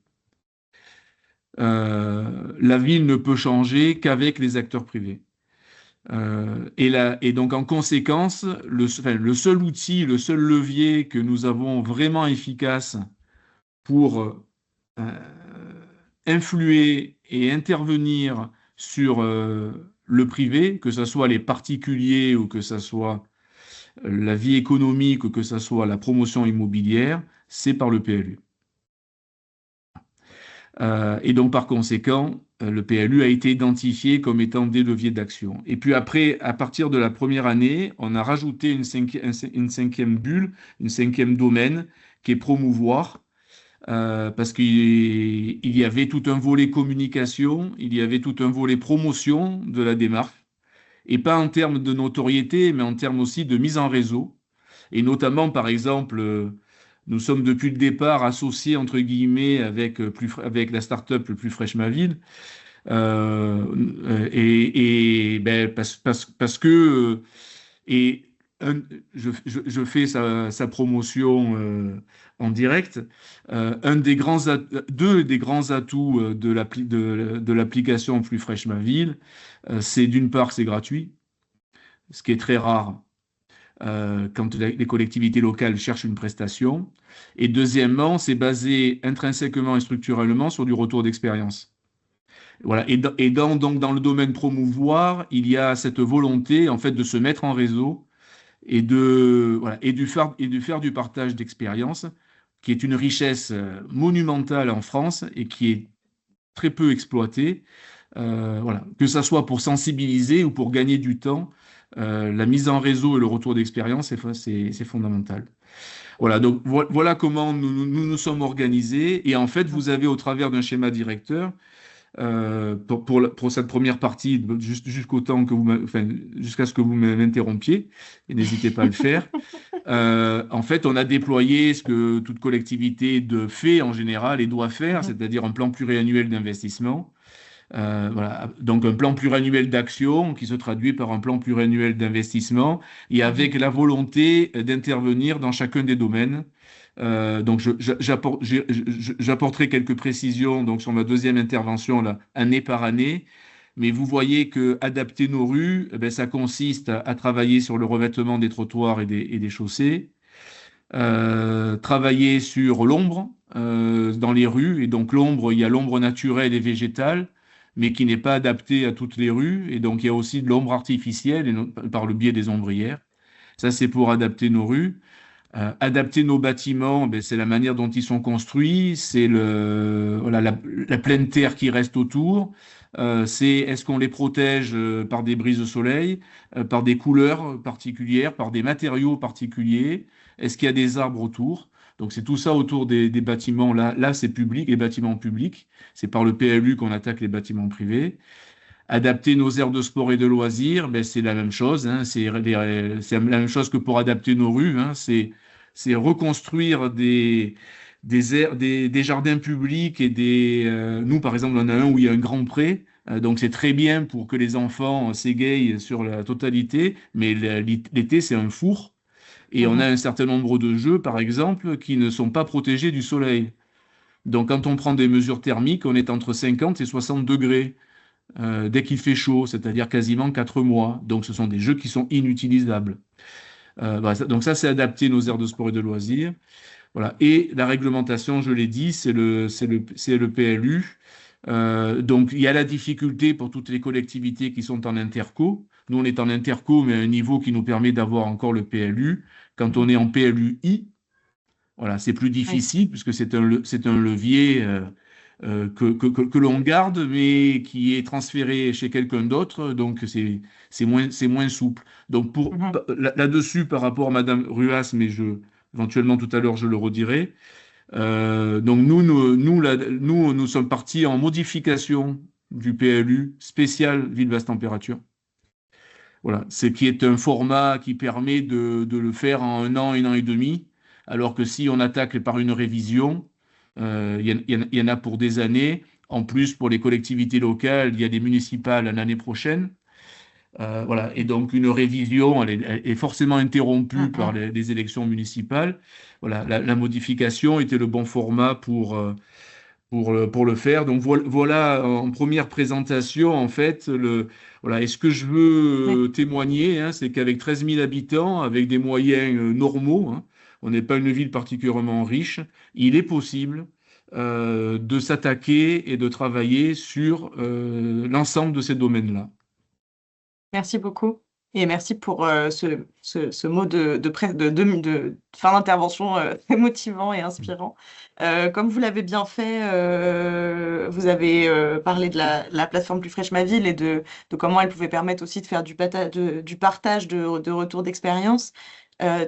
[SPEAKER 4] La ville ne peut changer qu'avec les acteurs privés. Et donc en conséquence, le seul outil, le seul levier que nous avons vraiment efficace pour influer et intervenir sur le privé, que ce soit les particuliers ou que ce soit la vie économique ou que ce soit la promotion immobilière, c'est par le PLU. Et donc par conséquent, le PLU a été identifié comme étant des leviers d'action. Et puis après, à partir de la première année, on a rajouté une cinquième bulle, une cinquième domaine, qui est promouvoir, parce qu'il y avait tout un volet communication, il y avait tout un volet promotion de la démarche, et pas en termes de notoriété, mais en termes aussi de mise en réseau. Et notamment, par exemple, nous sommes depuis le départ associés, entre guillemets, avec la start-up le plus fraîche ma ville. Parce que et je fais sa promotion en direct. Deux des grands atouts de l'application Plus fraîche ma ville, c'est d'une part c'est gratuit, ce qui est très rare quand les collectivités locales cherchent une prestation. Et deuxièmement, c'est basé intrinsèquement et structurellement sur du retour d'expérience. Voilà. Donc, dans le domaine promouvoir, il y a cette volonté, en fait, de se mettre en réseau et de faire du partage d'expérience, qui est une richesse monumentale en France et qui est très peu exploitée. Voilà. Que ça soit pour sensibiliser ou pour gagner du temps, la mise en réseau et le retour d'expérience, c'est fondamental. Voilà, donc voilà comment nous sommes organisés. Et en fait, vous avez au travers d'un schéma directeur, pour cette première partie, jusqu'au temps que jusqu'à ce que vous m'interrompiez, et n'hésitez pas à le faire. En fait, on a déployé ce que toute collectivité fait en général et doit faire, c'est-à-dire un plan pluriannuel d'investissement. Voilà. Donc un plan pluriannuel d'action qui se traduit par un plan pluriannuel d'investissement et avec la volonté d'intervenir dans chacun des domaines. Donc j'apporterai quelques précisions donc sur ma deuxième intervention là, année par année. Mais vous voyez que adapter nos rues, ça consiste à travailler sur le revêtement des trottoirs et des chaussées, travailler sur l'ombre dans les rues. Et donc l'ombre, il y a l'ombre naturelle et végétale, mais qui n'est pas adaptée à toutes les rues. Et donc il y a aussi de l'ombre artificielle par le biais des ombrières. Ça, c'est pour adapter nos rues. Adapter nos bâtiments, c'est la manière dont ils sont construits, c'est la pleine terre qui reste autour, est-ce qu'on les protège par des brises de soleil, par des couleurs particulières, par des matériaux particuliers, est-ce qu'il y a des arbres autour? Donc c'est tout ça autour des bâtiments, là c'est public, les bâtiments publics, c'est par le PLU qu'on attaque les bâtiments privés. Adapter nos aires de sport et de loisirs, c'est la même chose. Hein, c'est la même chose que pour adapter nos rues. Hein, c'est reconstruire des jardins publics et nous, par exemple, on a un où il y a un grand pré. Donc, c'est très bien pour que les enfants s'égayent sur la totalité. Mais l'été, c'est un four. Et on a un certain nombre de jeux, par exemple, qui ne sont pas protégés du soleil. Donc, quand on prend des mesures thermiques, on est entre 50 et 60 degrés. dès qu'il fait chaud, c'est-à-dire quasiment 4 mois. Donc ce sont des jeux qui sont inutilisables. Voilà, donc ça, c'est adapter nos aires de sport et de loisirs. Voilà. Et la réglementation, je l'ai dit, c'est le PLU. Donc, il y a la difficulté pour toutes les collectivités qui sont en interco. Nous, on est en interco, mais à un niveau qui nous permet d'avoir encore le PLU. Quand on est en PLUI, voilà, c'est plus
[SPEAKER 1] Oui.
[SPEAKER 4] difficile puisque c'est un levier que l'on garde, mais qui est transféré chez quelqu'un d'autre. Donc, c'est moins souple. Donc,
[SPEAKER 1] Mhm.
[SPEAKER 4] là-dessus, par rapport à Madame Ruas, mais éventuellement tout à l'heure, je le redirai. Donc nous sommes partis en modification du PLU spécial ville basse température. Voilà, ce qui est un format qui permet de le faire en un an et demi, alors que si on attaque par une révision, il y en a pour des années. En plus, pour les collectivités locales, il y a des municipales l'année prochaine. Voilà. Et donc, une révision, elle est forcément interrompue par
[SPEAKER 1] Mhm.
[SPEAKER 4] les élections municipales. Voilà, la modification était le bon format pour le faire. Donc, voilà, en première présentation, en fait, voilà. Et ce que je
[SPEAKER 1] Oui.
[SPEAKER 4] veux témoigner, hein, c'est qu'avec 13 000 habitants, avec des moyens normaux, hein, on n'est pas une ville particulièrement riche, il est possible de s'attaquer et de travailler sur l'ensemble de ces domaines-là.
[SPEAKER 1] Merci beaucoup. Et merci pour ce mot de fin d'intervention très motivant et inspirant. Comme vous l'avez bien fait, vous avez parlé de la plateforme Plus Fraîche Ma Ville et de comment elle pouvait permettre aussi de faire du partage de retours d'expérience.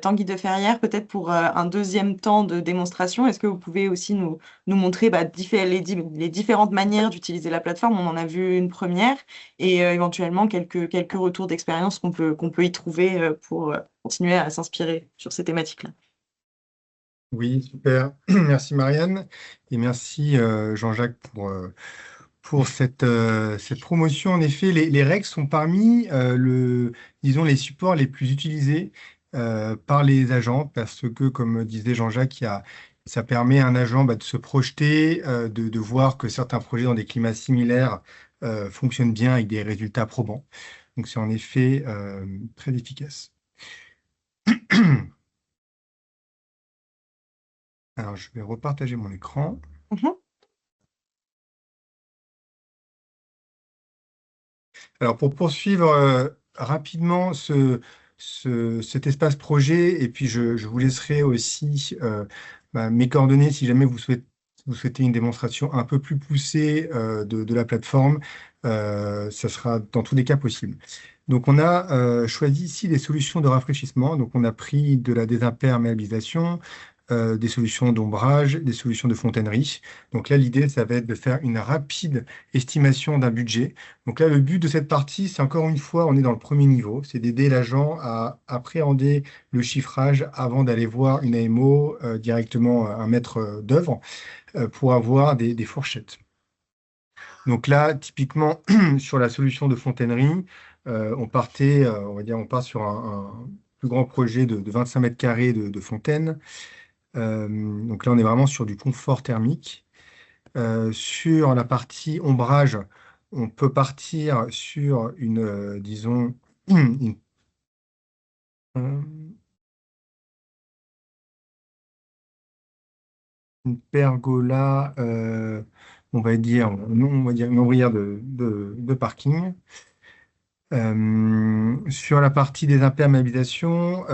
[SPEAKER 1] Tanguy de Ferrière, peut-être pour un deuxième temps de démonstration, est-ce que vous pouvez aussi nous montrer les différentes manières d'utiliser la plateforme? On en a vu une première et éventuellement quelques retours d'expérience qu'on peut y trouver pour continuer à s'inspirer sur ces thématiques-là.
[SPEAKER 3] Oui, super. Merci Marianne et merci Jean-Jacques pour cette promotion. En effet, les règles sont parmi disons, les supports les plus utilisés par les agents parce que, comme disait Jean-Jacques, ça permet à un agent de se projeter, de voir que certains projets dans des climats similaires fonctionnent bien avec des résultats probants. Donc, c'est en effet très efficace. Alors, je vais repartager mon écran.
[SPEAKER 1] Mhm.
[SPEAKER 3] Alors, pour poursuivre rapidement cet espace projet, et puis je vous laisserai aussi mes coordonnées si jamais vous souhaitez une démonstration un peu plus poussée de la plateforme, ça sera dans tous les cas possible. Donc, on a choisi ici des solutions de rafraîchissement. Donc, on a pris de la désimperméabilisation, des solutions d'ombrage, des solutions de fontainerie. Donc là, l'idée, ça va être de faire une rapide estimation d'un budget. Donc là, le but de cette partie, c'est encore une fois, on est dans le premier niveau, c'est d'aider l'agent à appréhender le chiffrage avant d'aller voir une AMO, directement un maître d'œuvre, pour avoir des fourchettes. Donc là, typiquement, sur la solution de fontainerie, on partait, on va dire, on part sur un plus grand projet de 25 mètres carrés de fontaine. Donc là, on est vraiment sur du confort thermique. Sur la partie ombrage, on peut partir sur disons, euh, une pergola, on va dire une ombrière de parking. Sur la partie des imperméabilisations,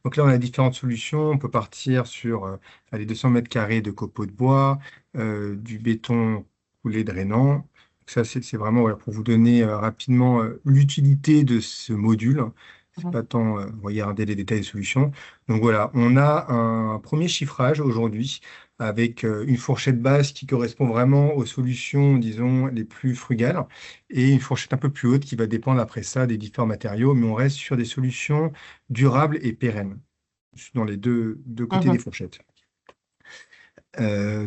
[SPEAKER 3] donc là on a différentes solutions. On peut partir sur les 200 mètres carrés de copeaux de bois, du béton coulé drainant. Donc ça c'est vraiment voilà, pour vous donner rapidement l'utilité de ce module. C'est
[SPEAKER 1] Mhm.
[SPEAKER 3] pas tant regarder les détails des solutions. Donc voilà, on a un premier chiffrage aujourd'hui avec une fourchette basse qui correspond vraiment aux solutions, disons, les plus frugales, et une fourchette un peu plus haute qui va dépendre après ça des différents matériaux, mais on reste sur des solutions durables et pérennes dans les deux côtés des
[SPEAKER 1] Mhm.
[SPEAKER 3] fourchettes.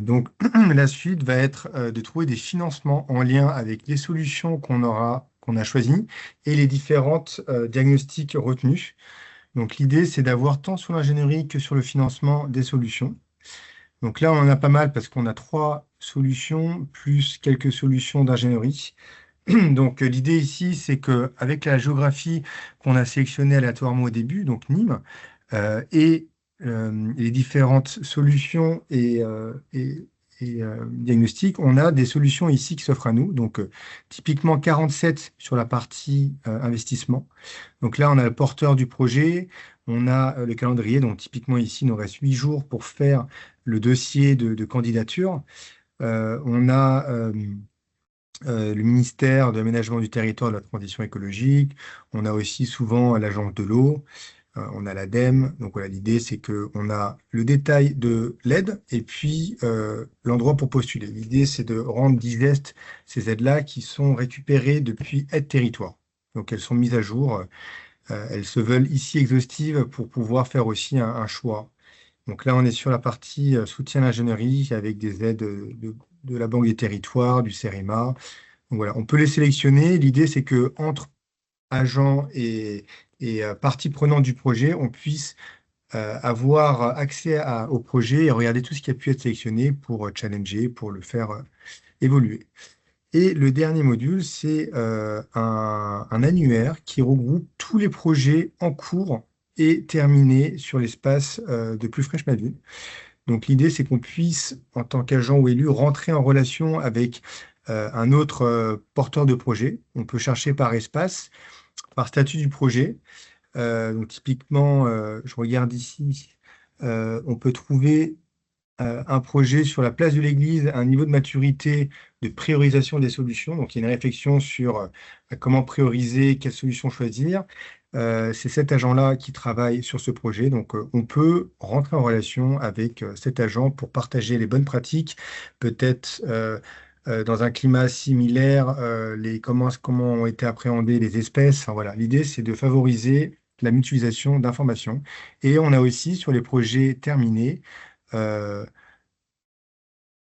[SPEAKER 3] Donc la suite va être de trouver des financements en lien avec les solutions qu'on a choisies et les différentes diagnostics retenus. Donc l'idée, c'est d'avoir tant sur l'ingénierie que sur le financement des solutions. Donc là, on en a pas mal parce qu'on a 3 solutions plus quelques solutions d'ingénierie. Donc, l'idée ici, c'est qu'avec la géographie qu'on a sélectionnée aléatoirement au début, donc Nîmes, et les différentes solutions et diagnostics, on a des solutions ici qui s'offrent à nous. Donc, typiquement 47 sur la partie investissement. Donc là, on a le porteur du projet, on a le calendrier. Donc, typiquement ici, il nous reste 8 jours pour faire le dossier de candidature. On a le ministère de l'Aménagement du territoire et de la transition écologique. On a aussi souvent l'agence de l'eau. On a l'ADEME. Donc voilà, l'idée, c'est qu'on a le détail de l'aide et puis l'endroit pour postuler. L'idée, c'est de rendre digeste ces aides-là qui sont récupérées depuis Aide Territoire. Donc elles sont mises à jour. Elles se veulent ici exhaustives pour pouvoir faire aussi un choix. Donc là, on est sur la partie soutien à l'ingénierie avec des aides de la Banque des Territoires, du CEREMA. Donc voilà, on peut les sélectionner. L'idée, c'est que entre agents et parties prenantes du projet, on puisse avoir accès au projet et regarder tout ce qui a pu être sélectionné pour challenger, pour le faire évoluer. Et le dernier module, c'est un annuaire qui regroupe tous les projets en cours et terminés sur l'espace de Plus Fraîche Ma Ville. Donc l'idée, c'est qu'on puisse, en tant qu'agent ou élu, rentrer en relation avec un autre porteur de projet. On peut chercher par espace, par statut du projet. Donc typiquement, je regarde ici, on peut trouver un projet sur la place de l'église à un niveau de maturité de priorisation des solutions. Donc, il y a une réflexion sur comment prioriser, quelles solutions choisir. C'est cet agent-là qui travaille sur ce projet. Donc, on peut rentrer en relation avec cet agent pour partager les bonnes pratiques, peut-être dans un climat similaire, comment ont été appréhendées les espèces. Enfin, voilà. L'idée, c'est de favoriser la mutualisation d'informations. Et on a aussi sur les projets terminés, euh,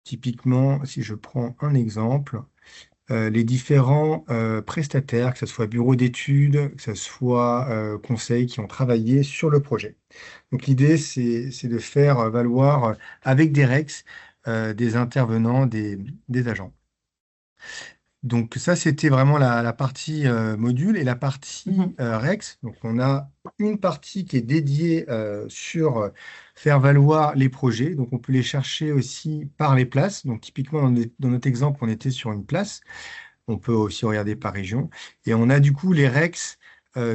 [SPEAKER 3] typiquement, si je prends un exemple, les différents prestataires, que ce soit bureau d'études, que ce soit conseils qui ont travaillé sur le projet. Donc l'idée, c'est de faire valoir avec des REX des intervenants, des agents. Donc ça, c'était vraiment la partie module et la partie REX. Donc on a une partie qui est dédiée sur faire valoir les projets. Donc on peut les chercher aussi par les places. Donc typiquement, dans notre exemple, on était sur une place. On peut aussi regarder par région. Et on a du coup les REX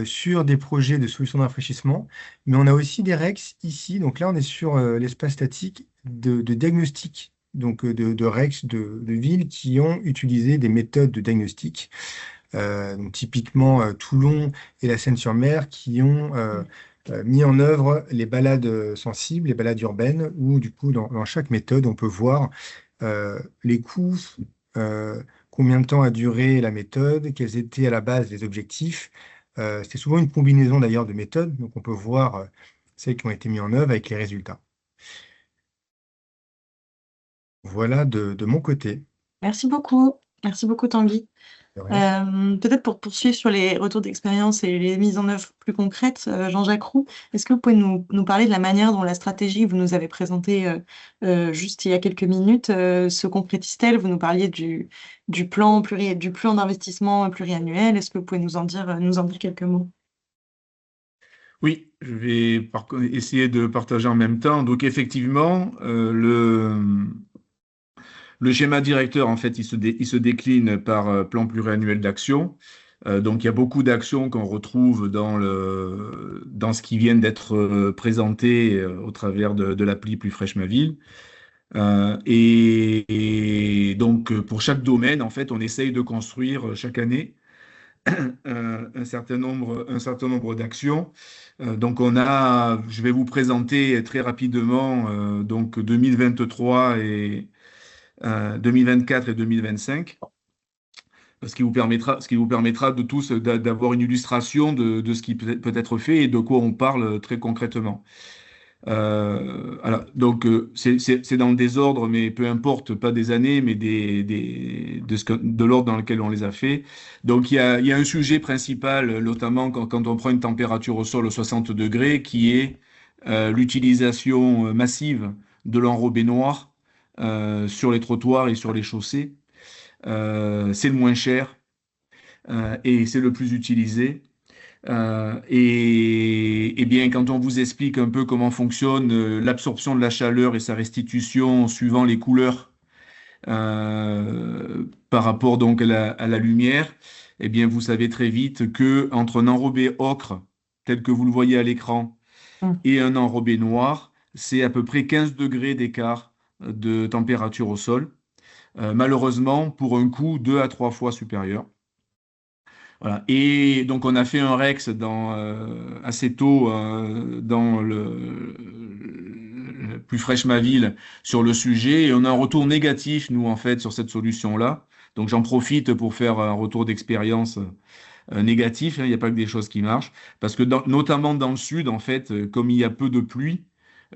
[SPEAKER 3] sur des projets de solutions de rafraîchissement. Mais on a aussi des REX ici. Donc là, on est sur l'espace statique de diagnostic. Donc de REX de villes qui ont utilisé des méthodes de diagnostic. Donc typiquement Toulon et la Seine-sur-Mer qui ont mis en œuvre les balades sensibles, les balades urbaines, où du coup, dans chaque méthode, on peut voir les coûts, combien de temps a duré la méthode, quels étaient à la base les objectifs. C'est souvent une combinaison d'ailleurs de méthodes, donc on peut voir celles qui ont été mises en œuvre avec les résultats. Voilà de mon côté.
[SPEAKER 1] Merci beaucoup. Merci beaucoup, Tanguy.
[SPEAKER 3] De rien.
[SPEAKER 1] Peut-être pour poursuivre sur les retours d'expérience et les mises en œuvre plus concrètes, Jean-Jacques Roux, est-ce que vous pouvez nous parler de la manière dont la stratégie que vous nous avez présentée juste il y a quelques minutes se concrétise-t-elle? Vous nous parliez du plan d'investissement pluriannuel. Est-ce que vous pouvez nous en dire quelques mots?
[SPEAKER 4] Oui, je vais essayer de partager en même temps. Donc effectivement, le schéma directeur, en fait, il se décline par plan pluriannuel d'action. Donc il y a beaucoup d'actions qu'on retrouve dans ce qui vient d'être présenté au travers de l'appli Plus Fraîche Ma Ville. Et donc pour chaque domaine, en fait, on essaye de construire chaque année un certain nombre d'actions. Donc je vais vous présenter très rapidement donc 2023 et 2024 et 2025, ce qui vous permettra de tous d'avoir une illustration de ce qui peut être fait et de quoi on parle très concrètement. Alors, donc, c'est dans le désordre, mais peu importe, pas des années, mais de l'ordre dans lequel on les a fait. Donc, il y a un sujet principal, notamment quand on prend une température au sol aux 60 degrés, qui est l'utilisation massive de l'enrobé noir sur les trottoirs et sur les chaussées. C'est le moins cher. et c'est le plus utilisé. Et bien, quand on vous explique un peu comment fonctionne l'absorption de la chaleur et sa restitution suivant les couleurs par rapport donc à la lumière, eh bien, vous savez très vite que entre un enrobé ocre, tel que vous le voyez à l'écran,
[SPEAKER 1] Mm.
[SPEAKER 4] et un enrobé noir, c'est à peu près 15 degrés d'écart de température au sol. Malheureusement, pour un coût 2 à 3 fois supérieur. Voilà. Et donc, on a fait un Rex assez tôt dans le Plus fraîche ma ville sur le sujet. Et on a un retour négatif, nous, en fait, sur cette solution-là. Donc, j'en profite pour faire un retour d'expérience négatif. Hein. Il n'y a pas que des choses qui marchent. Parce que, notamment dans le sud, en fait, comme il y a peu de pluie,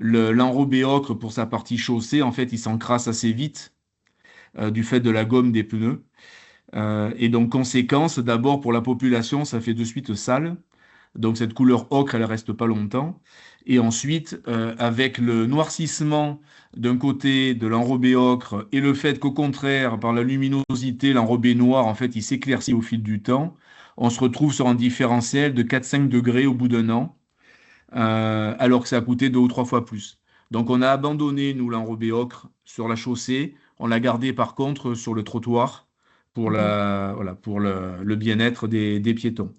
[SPEAKER 4] l'enrobé ocre, pour sa partie chaussée, en fait, il s'encrasse assez vite du fait de la gomme des pneus. Et donc, conséquence, d'abord pour la population, ça fait de suite sale. Donc, cette couleur ocre, elle reste pas longtemps. Et ensuite, avec le noircissement d'un côté de l'enrobé ocre et le fait qu'au contraire, par la luminosité, l'enrobé noir, en fait, il s'éclaircit au fil du temps, on se retrouve sur un différentiel de 4-5 degrés au bout d'un an, alors que ça a coûté 2 ou 3 fois plus. Donc, on a abandonné, nous, l'enrobé ocre sur la chaussée. On l'a gardé, par contre, sur le trottoir pour
[SPEAKER 1] Mhm.
[SPEAKER 4] voilà, pour le bien-être des piétons.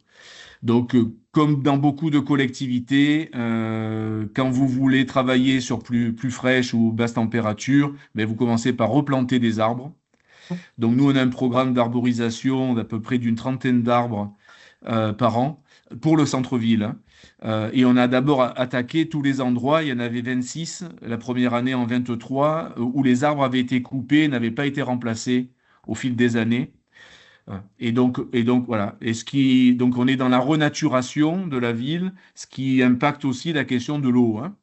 [SPEAKER 4] Donc, comme dans beaucoup de collectivités, quand vous voulez travailler sur plus fraîche ou basse température, ben, vous commencez par replanter des arbres. Donc, nous, on a un programme d'arborisation d'à peu près d'une trentaine d'arbres par an pour le centre-ville. Hein. Et on a d'abord attaqué tous les endroits. Il y en avait 26 la première année en 23 où les arbres avaient été coupés, n'avaient pas été remplacés au fil des années. Et donc voilà. Donc on est dans la renaturation de la ville, ce qui impacte aussi la question de l'eau. Hein.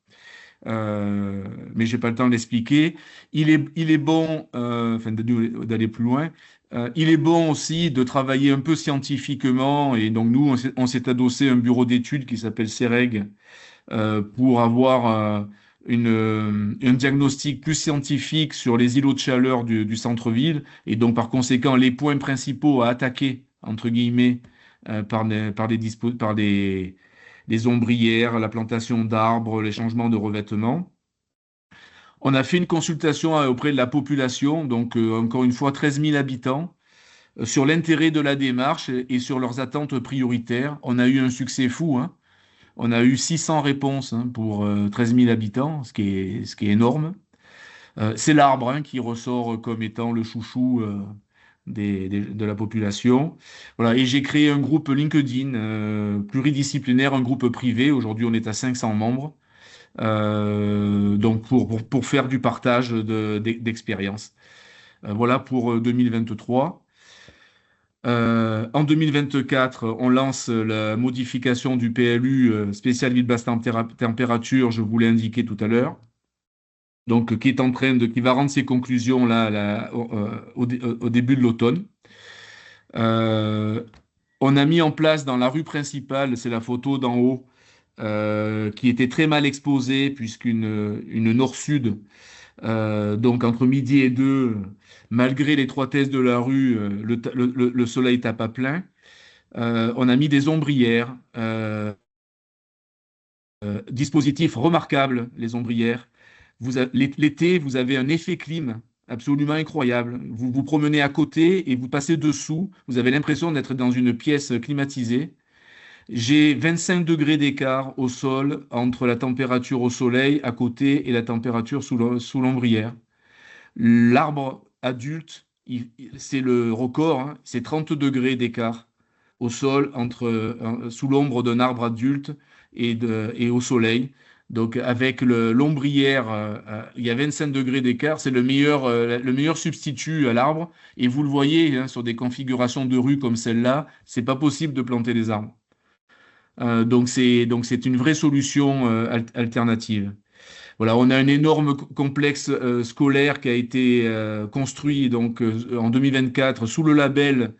[SPEAKER 4] Mais j'ai pas le temps de l'expliquer. Il est bon, enfin d'aller plus loin. Il est bon aussi de travailler un peu scientifiquement. Et donc nous, on s'est adossé à un bureau d'études qui s'appelle CEREG pour avoir un diagnostic plus scientifique sur les îlots de chaleur du centre-ville, et donc par conséquent les points principaux à attaquer, entre guillemets, par des ombrières, la plantation d'arbres, les changements de revêtement. On a fait une consultation auprès de la population, donc encore une fois 13 000 habitants, sur l'intérêt de la démarche et sur leurs attentes prioritaires. On a eu un succès fou, hein. On a eu 600 réponses hein, pour 13 000 habitants, ce qui est énorme. C'est l'arbre hein, qui ressort comme étant le chouchou de la population. Voilà. Et j'ai créé un groupe LinkedIn pluridisciplinaire, un groupe privé. Aujourd'hui, on est à 500 membres. Donc pour faire du partage d'expériences. Voilà pour 2023. En 2024, on lance la modification du PLU spécial ville basse température, je vous l'ai indiqué tout à l'heure. Donc, qui va rendre ses conclusions là, au début de l'automne. On a mis en place dans la rue principale, c'est la photo d'en haut, qui était très mal exposée, puisqu'une nord-sud, donc entre midi et 2, malgré l'étroitesse de la rue, le soleil tape à plein. On a mis des ombrières, dispositif remarquable, les ombrières. L'été, vous avez un effet clim absolument incroyable. Vous vous promenez à côté et vous passez dessous. Vous avez l'impression d'être dans une pièce climatisée. J'ai 25 degrés d'écart au sol entre la température au soleil à côté et la température sous l'ombrière. L'arbre adulte, c'est le record, hein, c'est 30 degrés d'écart au sol sous l'ombre d'un arbre adulte et au soleil. Donc avec l'ombrière, il y a 25 degrés d'écart, c'est le meilleur substitut à l'arbre. Et vous le voyez hein, sur des configurations de rue comme celle-là, c'est pas possible de planter des arbres. Donc c'est une vraie solution alternative. Voilà, on a un énorme complexe scolaire qui a été construit donc en 2024 sous le label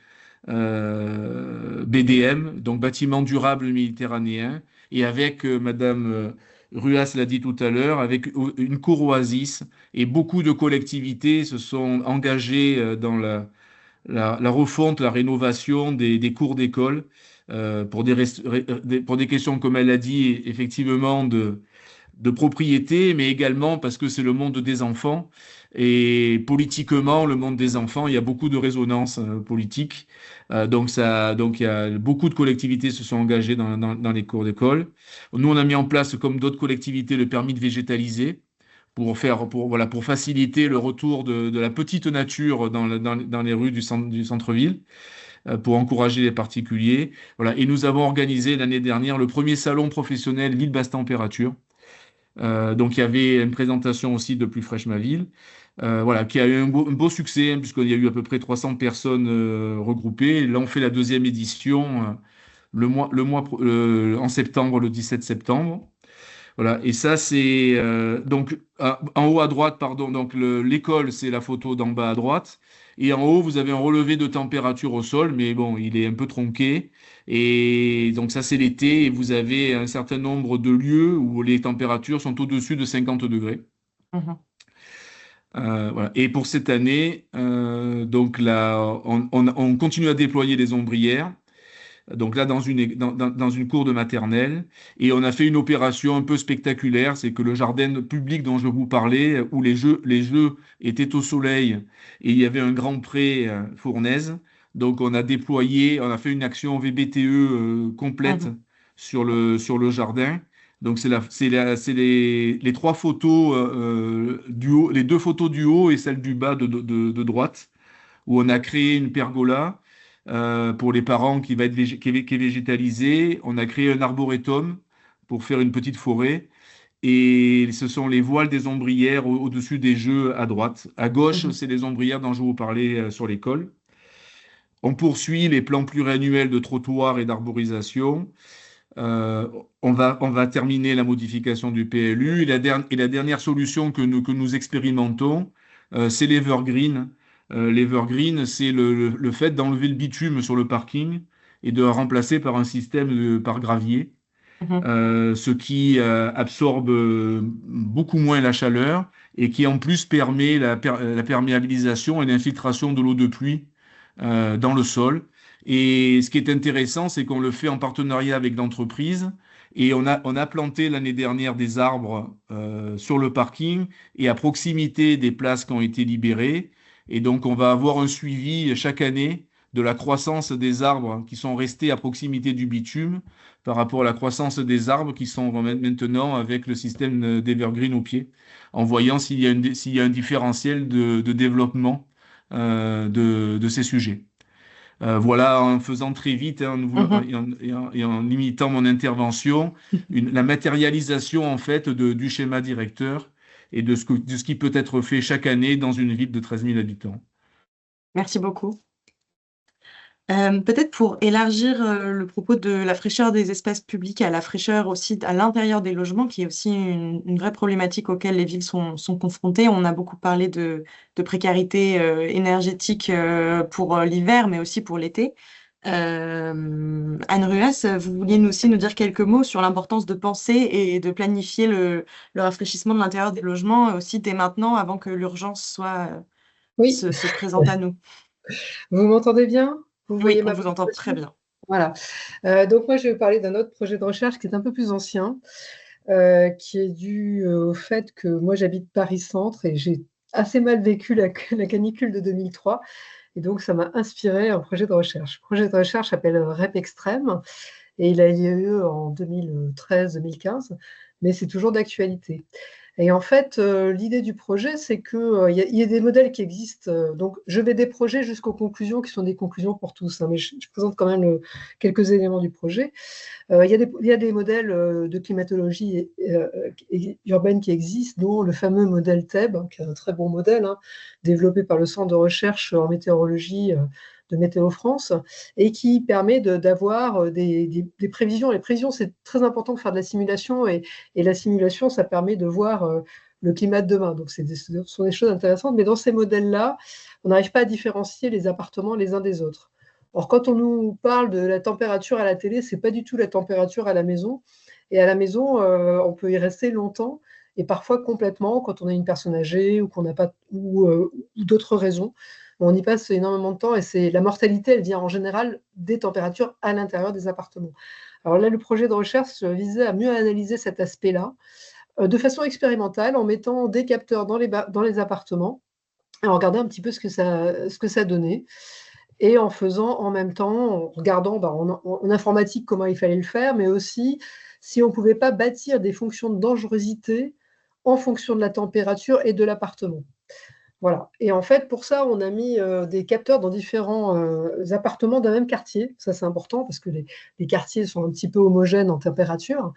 [SPEAKER 4] BDM, donc bâtiment durable méditerranéen, et avec Madame Ruas l'a dit tout à l'heure, avec une cour oasis, et beaucoup de collectivités se sont engagées la refonte, la rénovation des cours d'école pour des questions, comme elle a dit, effectivement, de propriété, mais également parce que c'est le monde des enfants. Et politiquement, le monde des enfants, il y a beaucoup de résonance politique. Donc il y a beaucoup de collectivités se sont engagées dans les cours d'école. Nous, on a mis en place, comme d'autres collectivités, le permis de végétaliser voilà, pour faciliter le retour de la petite nature dans les rues du centre-ville, pour encourager les particuliers. Voilà. Et nous avons organisé l'année dernière le premier salon professionnel Ville Basse Température. Donc il y avait une présentation aussi de Plus fraîche ma ville, voilà, qui a eu un beau succès, hein, puisqu'il y a eu à peu près 300 personnes regroupées. Là, on fait la deuxième édition en septembre, le 17 septembre. Voilà, et ça c'est donc en haut à droite, pardon, donc l'école, c'est la photo d'en bas à droite, et en haut vous avez un relevé de température au sol, mais bon, il est un peu tronqué, et donc ça c'est l'été, et vous avez un certain nombre de lieux où les températures sont au-dessus de 50 degrés.
[SPEAKER 1] Mhm.
[SPEAKER 4] Voilà. Et pour cette année, donc là, on continue à déployer les ombrières. Donc là, dans une cour de maternelle, et on a fait une opération un peu spectaculaire, c'est que le jardin public dont je vous parlais, où les jeux étaient au soleil, et il y avait un grand pré fournaise, donc on a fait une action VBTE complète
[SPEAKER 1] Mhm.
[SPEAKER 4] sur le jardin. Donc c'est les trois photos du haut, les deux photos du haut et celle du bas de droite, où on a créé une pergola pour les parents qui est végétalisée. On a créé un arboretum pour faire une petite forêt. Et ce sont les voiles des ombrières au-dessus des jeux à droite. À gauche,
[SPEAKER 1] Mhm.
[SPEAKER 4] c'est les ombrières dont je vous parlais sur l'école. On poursuit les plans pluriannuels de trottoirs et d'arborisation. Euh, on va terminer la modification du PLU. Et la dernière solution que nous expérimentons, c'est l'Evergreen. L'Evergreen, c'est le fait d'enlever le bitume sur le parking et de le remplacer par un système par gravier,
[SPEAKER 1] Mhm.
[SPEAKER 4] ce qui absorbe beaucoup moins la chaleur et qui en plus permet la perméabilisation et l'infiltration de l'eau de pluie dans le sol. Et ce qui est intéressant, c'est qu'on le fait en partenariat avec l'entreprise. Et on a planté l'année dernière des arbres sur le parking et à proximité des places qui ont été libérées. Et donc, on va avoir un suivi chaque année de la croissance des arbres qui sont restés à proximité du bitume par rapport à la croissance des arbres qui sont maintenant avec le système d'Evergreen au pied, en voyant s'il y a un différentiel de développement de ces sujets. Voilà, en faisant très vite, hein,
[SPEAKER 1] Mhm.
[SPEAKER 4] et en limitant mon intervention, la matérialisation en fait du schéma directeur et de ce qui peut être fait chaque année dans une ville de 13 000 habitants.
[SPEAKER 1] Merci beaucoup. Peut-être pour élargir le propos de la fraîcheur des espaces publics à la fraîcheur aussi à l'intérieur des logements, qui est aussi une vraie problématique auquel les villes sont confrontées. On a beaucoup parlé de précarité énergétique pour l'hiver, mais aussi pour l'été. Anne Ruas, vous vouliez aussi nous dire quelques mots sur l'importance de penser et de planifier le rafraîchissement de l'intérieur des logements aussi dès maintenant, avant que l'urgence
[SPEAKER 2] Oui,
[SPEAKER 1] se présente à nous.
[SPEAKER 2] vous m'entendez bien? Vous
[SPEAKER 1] Oui,
[SPEAKER 2] voyez
[SPEAKER 1] on
[SPEAKER 2] ma
[SPEAKER 1] vous entend très
[SPEAKER 2] présentation?
[SPEAKER 1] bien.
[SPEAKER 2] Voilà. Donc moi, je vais vous parler d'un autre projet de recherche qui est un peu plus ancien, qui est dû au fait que moi, j'habite Paris-Centre et j'ai assez mal vécu la canicule de 2003. Et donc, ça m'a inspiré un projet de recherche. Le projet de recherche s'appelle REP Extrême et il a eu lieu en 2013-2015, mais c'est toujours d'actualité. Et en fait, l'idée du projet, c'est qu'il y a des modèles qui existent. Donc, je vais des projets jusqu'aux conclusions qui sont des conclusions pour tous, hein, mais je présente quand même quelques éléments du projet. Il y a des modèles de climatologie urbaine qui existent, dont le fameux modèle TEB, hein, qui est un très bon modèle, hein, développé par le Centre de recherche en météorologie de Météo France, et qui permet d'avoir des prévisions. Les prévisions, c'est très important de faire de la simulation, et la simulation, ça permet de voir le climat de demain. Donc, ce sont des choses intéressantes, mais dans ces modèles-là, on n'arrive pas à différencier les appartements les uns des autres. Or, quand on nous parle de la température à la télé, ce n'est pas du tout la température à la maison. Et à la maison, on peut y rester longtemps et parfois complètement quand on a une personne âgée ou qu'on n'a pas ou d'autres raisons. On y passe énormément de temps et la mortalité, elle vient en général des températures à l'intérieur des appartements. Alors là, le projet de recherche visait à mieux analyser cet aspect-là de façon expérimentale en mettant des capteurs dans les appartements et en regardant un petit peu ce que ça donnait. Et en faisant en même temps, en regardant en informatique comment il fallait le faire, mais aussi si on ne pouvait pas bâtir des fonctions de dangerosité en fonction de la température et de l'appartement. Voilà. Et en fait, pour ça, on a mis des capteurs dans différents appartements d'un même quartier. Ça, c'est important parce que les quartiers sont un petit peu homogènes en température.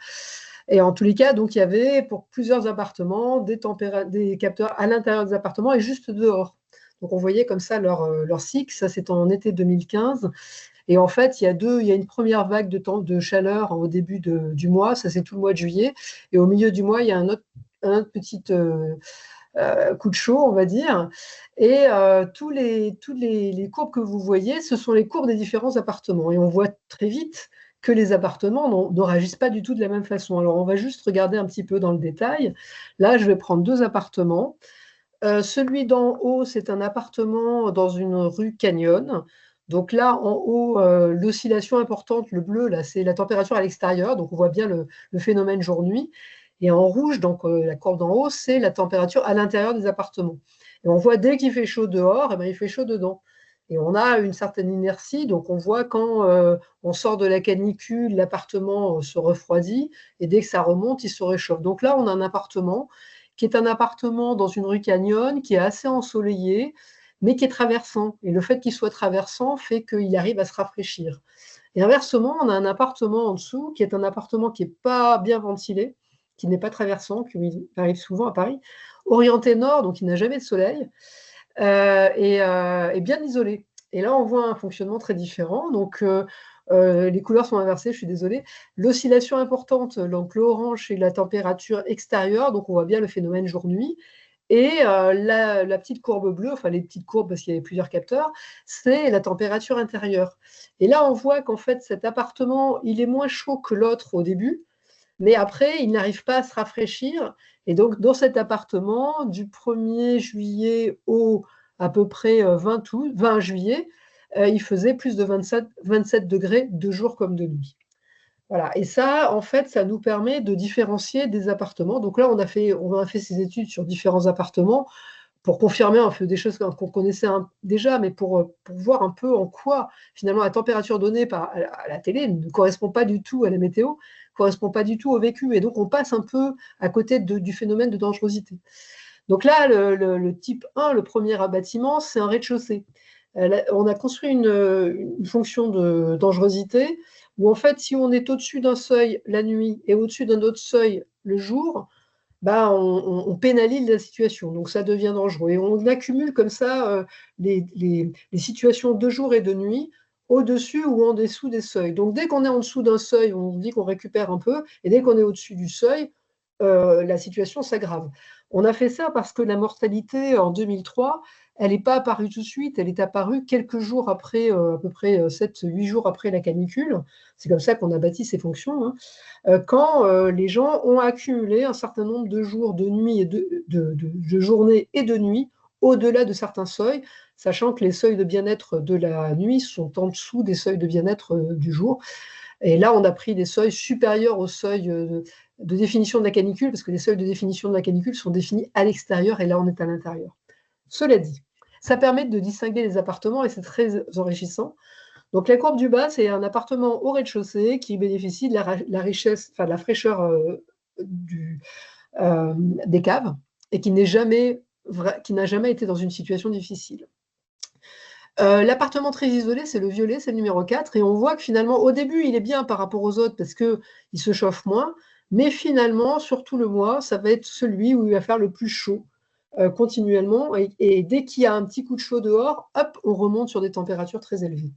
[SPEAKER 2] Et en tous les cas, donc, il y avait pour plusieurs appartements des capteurs à l'intérieur des appartements et juste dehors. Donc, on voyait comme ça leur cycle. Ça, c'est en été 2015. Et en fait, il y a une première vague de chaleur au début du mois. Ça, c'est tout le mois de juillet. Et au milieu du mois, il y a un autre petit coup de chaud, on va dire. Et tous les courbes que vous voyez, ce sont les courbes des différents appartements. Et on voit très vite que les appartements ne réagissent pas du tout de la même façon. Alors, on va juste regarder un petit peu dans le détail. Là, je vais prendre 2 appartements. Celui d'en haut, c'est un appartement dans une rue Canyon. Donc là, en haut, l'oscillation importante, le bleu, là, c'est la température à l'extérieur. Donc, on voit bien le phénomène jour-nuit. Et en rouge, donc la courbe d'en haut, c'est la température à l'intérieur des appartements. Et on voit dès qu'il fait chaud dehors, il fait chaud dedans. Et on a une certaine inertie. Donc, on voit quand on sort de la canicule, l'appartement se refroidit. Et dès que ça remonte, il se réchauffe. Donc là, on a un appartement qui est un appartement dans une rue Canyon, qui est assez ensoleillé, mais qui est traversant. Et le fait qu'il soit traversant fait qu'il arrive à se rafraîchir. Et inversement, on a un appartement en dessous, qui est un appartement qui n'est pas bien ventilé, qui n'est pas traversant, qui arrive souvent à Paris, orienté nord, donc il n'a jamais de soleil, et bien isolé. Et là, on voit un fonctionnement très différent. Donc, les couleurs sont inversées, je suis désolée. L'oscillation importante, donc l'orange, c'est la température extérieure, donc on voit bien le phénomène jour-nuit. Et la petite courbe bleue, enfin les petites courbes parce qu'il y avait plusieurs capteurs, c'est la température intérieure. Et là, on voit qu'en fait, cet appartement, il est moins chaud que l'autre au début, mais après, il n'arrive pas à se rafraîchir. Et donc, dans cet appartement, du 1er juillet au à peu près 20 juillet, il faisait plus de 27 degrés de jour comme de nuit. Voilà. Et ça, en fait, ça nous permet de différencier des appartements. Donc là, on a fait ces études sur différents appartements pour confirmer un peu des choses qu'on connaissait déjà, mais pour voir un peu en quoi, finalement, la température donnée à la télé ne correspond pas du tout à la météo, ne correspond pas du tout au vécu. Et donc, on passe un peu à côté du phénomène de dangerosité. Donc là, le type 1, le premier bâtiment, c'est un rez-de-chaussée. On a construit une fonction de dangerosité où, en fait, si on est au-dessus d'un seuil la nuit et au-dessus d'un autre seuil le jour, on pénalise la situation. Donc, ça devient dangereux. Et on accumule comme ça les situations de jour et de nuit au-dessus ou en dessous des seuils. Donc, dès qu'on est en dessous d'un seuil, on dit qu'on récupère un peu. Et dès qu'on est au-dessus du seuil, la situation s'aggrave. On a fait ça parce que la mortalité en 2003, elle n'est pas apparue tout de suite, elle est apparue quelques jours après, à peu près 7-8 jours après la canicule. C'est comme ça qu'on a bâti ces fonctions, hein. Quand les gens ont accumulé un certain nombre de jours, de nuits, de journées et de nuits au-delà de certains seuils, sachant que les seuils de bien-être de la nuit sont en dessous des seuils de bien-être du jour. Et là, on a pris des seuils supérieurs aux seuils de définition de la canicule, parce que les seuils de définition de la canicule sont définis à l'extérieur, et là, on est à l'intérieur. Cela dit, ça permet de distinguer les appartements, et c'est très enrichissant. Donc, la courbe du bas, c'est un appartement au rez-de-chaussée qui bénéficie de la richesse, enfin, de la fraîcheur des caves, et qui n'a jamais été dans une situation difficile. L'appartement très isolé, c'est le violet, c'est le numéro 4. Et on voit que finalement, au début, il est bien par rapport aux autres parce qu'il se chauffe moins. Mais finalement, sur tout le mois, ça va être celui où il va faire le plus chaud continuellement. Et dès qu'il y a un petit coup de chaud dehors, hop, on remonte sur des températures très élevées.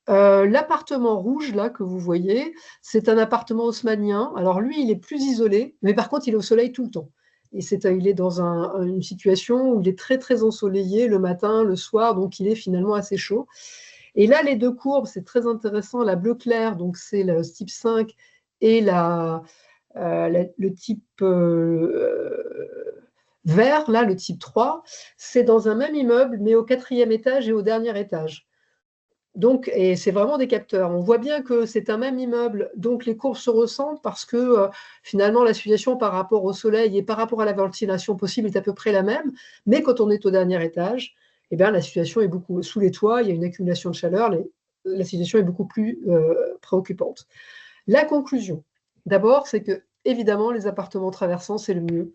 [SPEAKER 2] L'appartement rouge, là, que vous voyez, c'est un appartement haussmannien. Alors lui, il est plus isolé, mais par contre, il est au soleil tout le temps. Et il est dans une situation où il est très, très ensoleillé le matin, le soir, donc il est finalement assez chaud. Et là, les deux courbes, c'est très intéressant. La bleu clair, donc c'est le type 5, et le type Vert, là, le type 3, c'est dans un même immeuble, mais au 4e étage et au dernier étage. Donc, et c'est vraiment des capteurs. On voit bien que c'est un même immeuble, donc les courbes se ressemblent parce que finalement la situation par rapport au soleil et par rapport à la ventilation possible est à peu près la même. Mais quand on est au dernier étage, eh bien, la situation est beaucoup sous les toits, il y a une accumulation de chaleur, la situation est beaucoup plus préoccupante. La conclusion, d'abord, c'est que évidemment les appartements traversants, c'est le mieux.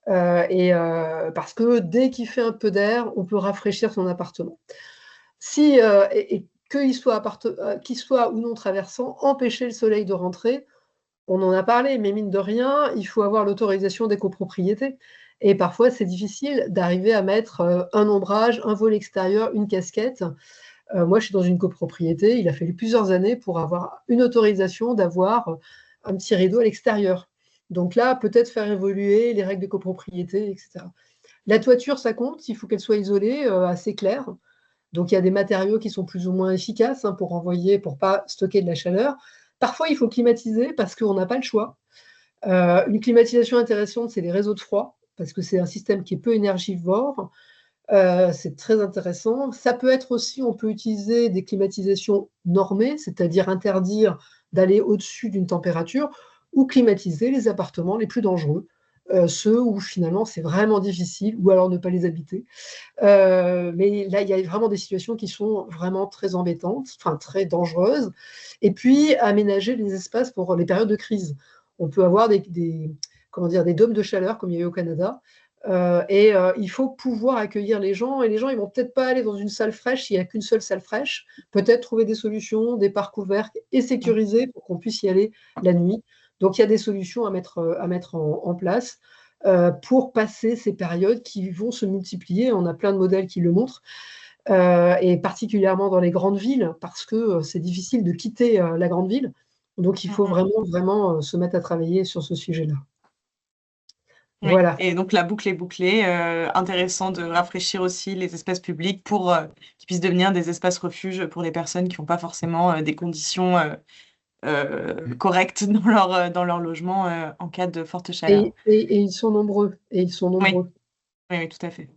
[SPEAKER 2] Parce que dès qu'il fait un peu d'air, on peut rafraîchir son appartement. Qu'il soit ou non traversant, empêcher le soleil de rentrer, on en a parlé, mais mine de rien, il faut avoir l'autorisation des copropriétés. Et parfois, c'est difficile d'arriver à mettre un ombrage, un volet extérieur, une casquette. Moi, je suis dans une copropriété, il a fallu plusieurs années pour avoir une autorisation d'avoir un petit rideau à l'extérieur. Donc là, peut-être faire évoluer les règles de copropriété, etc. La toiture, ça compte, il faut qu'elle soit isolée, assez claire. Donc, il y a des matériaux qui sont plus ou moins efficaces pour renvoyer, pour ne pas stocker de la chaleur. Parfois, il faut climatiser parce qu'on n'a pas le choix. Une climatisation intéressante, c'est les réseaux de froid, parce que c'est un système qui est peu énergivore. C'est très intéressant. Ça peut être aussi, on peut utiliser des climatisations normées, c'est-à-dire interdire d'aller au-dessus d'une température, ou climatiser les appartements les plus dangereux, ceux où finalement c'est vraiment difficile, ou alors ne pas les habiter. Mais là, il y a vraiment des situations qui sont vraiment très embêtantes, enfin très dangereuses. Et puis, aménager les espaces pour les périodes de crise. On peut avoir comment dire, des dômes de chaleur, comme il y a eu au Canada, il faut pouvoir accueillir les gens. Et les gens, ils ne vont peut-être pas aller dans une salle fraîche s'il n'y a qu'une seule salle fraîche. Peut-être trouver des solutions, des parcs ouverts et sécurisés pour qu'on puisse y aller la nuit. Donc, il y a des solutions à mettre en place pour passer ces périodes qui vont se multiplier. On a plein de modèles qui le montrent, et particulièrement dans les grandes villes, parce que c'est difficile de quitter la grande ville. Donc, il faut vraiment, vraiment se mettre à travailler sur ce sujet-là.
[SPEAKER 1] Oui.
[SPEAKER 2] Voilà.
[SPEAKER 1] Et donc la boucle est bouclée. Intéressant de rafraîchir aussi les espaces publics pour qu'ils puissent devenir des espaces refuges pour les personnes qui n'ont pas forcément des conditions correctes dans leur logement en cas de forte chaleur.
[SPEAKER 2] Et ils sont nombreux.
[SPEAKER 1] Oui, oui, tout à fait.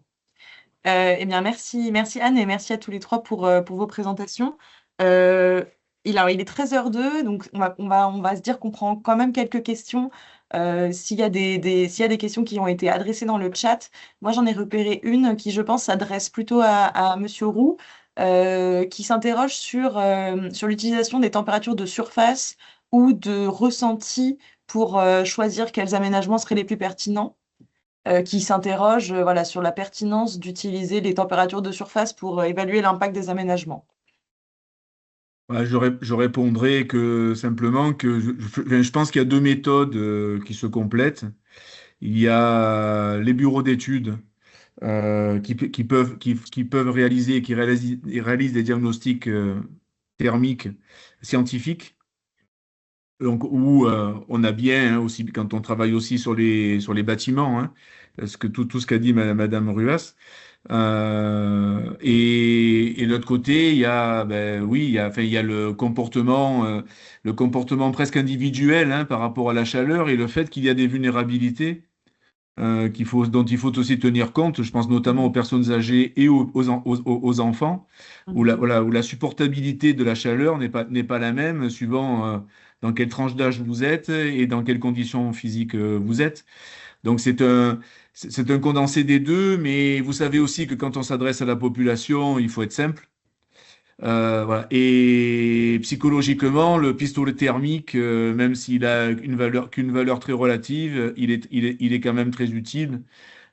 [SPEAKER 1] Eh bien, merci Anne et merci à tous les trois pour vos présentations. Il est 13h02, donc on va se dire qu'on prend quand même quelques questions. S'il y a s'il y a des questions qui ont été adressées dans le chat, moi j'en ai repéré une qui, je pense, s'adresse plutôt à Monsieur Roux, qui s'interroge sur l'utilisation des températures de surface ou de ressenti pour choisir quels aménagements seraient les plus pertinents. Qui s'interroge voilà, sur la pertinence d'utiliser les températures de surface pour évaluer l'impact des aménagements.
[SPEAKER 4] Je répondrai que simplement que je pense qu'il y a deux méthodes qui se complètent. Il y a les bureaux d'études qui peuvent réaliser, ils réalisent des diagnostics thermiques scientifiques. Donc, où on a bien aussi, quand on travaille aussi sur les bâtiments, parce que tout ce qu'a dit Madame Ruas. Et de l'autre côté, il y a, oui, il y a le comportement presque individuel par rapport à la chaleur et le fait qu'il y a des vulnérabilités dont il faut aussi tenir compte. Je pense notamment aux personnes âgées et aux enfants, où la supportabilité de la chaleur n'est pas la même suivant dans quelle tranche d'âge vous êtes et dans quelles conditions physiques vous êtes. Donc c'est un condensé des deux, mais vous savez aussi que quand on s'adresse à la population, il faut être simple. Voilà. Et psychologiquement, le pistolet thermique, même s'il a qu'une valeur très relative, il est quand même très utile.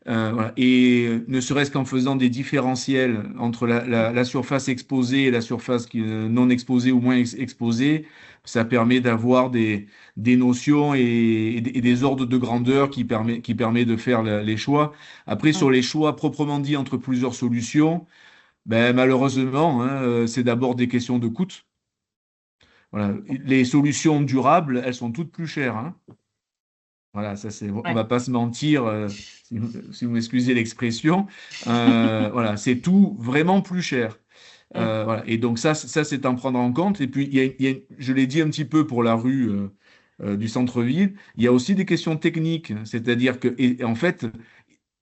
[SPEAKER 4] Voilà. Et ne serait-ce qu'en faisant des différentiels entre la surface exposée et la surface non exposée ou moins exposée, ça permet d'avoir des notions et des ordres de grandeur qui permet de faire les choix. Après, sur les choix proprement dit entre plusieurs solutions, malheureusement, c'est d'abord des questions de coût. Voilà. Les solutions durables, elles sont toutes plus chères, hein. Voilà, on va pas se mentir, si vous m'excusez l'expression. Voilà, c'est tout vraiment plus cher. Voilà. Et donc ça c'est à prendre en compte. Et puis, je l'ai dit un petit peu pour la rue du centre-ville, il y a aussi des questions techniques. C'est-à-dire que, en fait,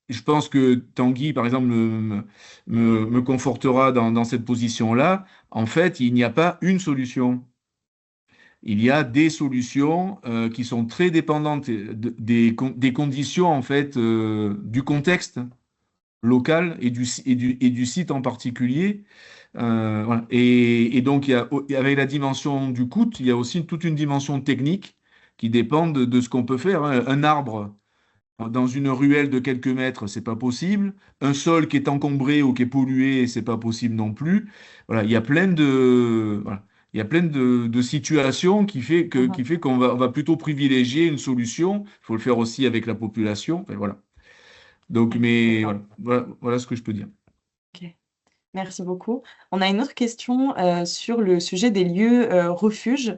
[SPEAKER 4] je pense que Tanguy, par exemple, me confortera dans cette position-là. En fait, il n'y a pas une solution. Il y a des solutions qui sont très dépendantes des conditions, en fait, du contexte local et du site en particulier. Voilà. Et donc, avec la dimension du coût, il y a aussi toute une dimension technique qui dépend de ce qu'on peut faire, hein. Un arbre dans une ruelle de quelques mètres, c'est pas possible. Un sol qui est encombré ou qui est pollué, c'est pas possible non plus. Voilà, il y a plein de, voilà, il y a plein de situations
[SPEAKER 1] Mhm.
[SPEAKER 4] qui fait on va plutôt privilégier une solution. Il faut le faire aussi avec la population. Enfin, voilà. Donc,
[SPEAKER 1] Ouais,
[SPEAKER 4] mais
[SPEAKER 1] d'accord.
[SPEAKER 4] voilà ce que je peux dire.
[SPEAKER 1] Ok. Merci beaucoup. On a une autre question sur le sujet des lieux refuges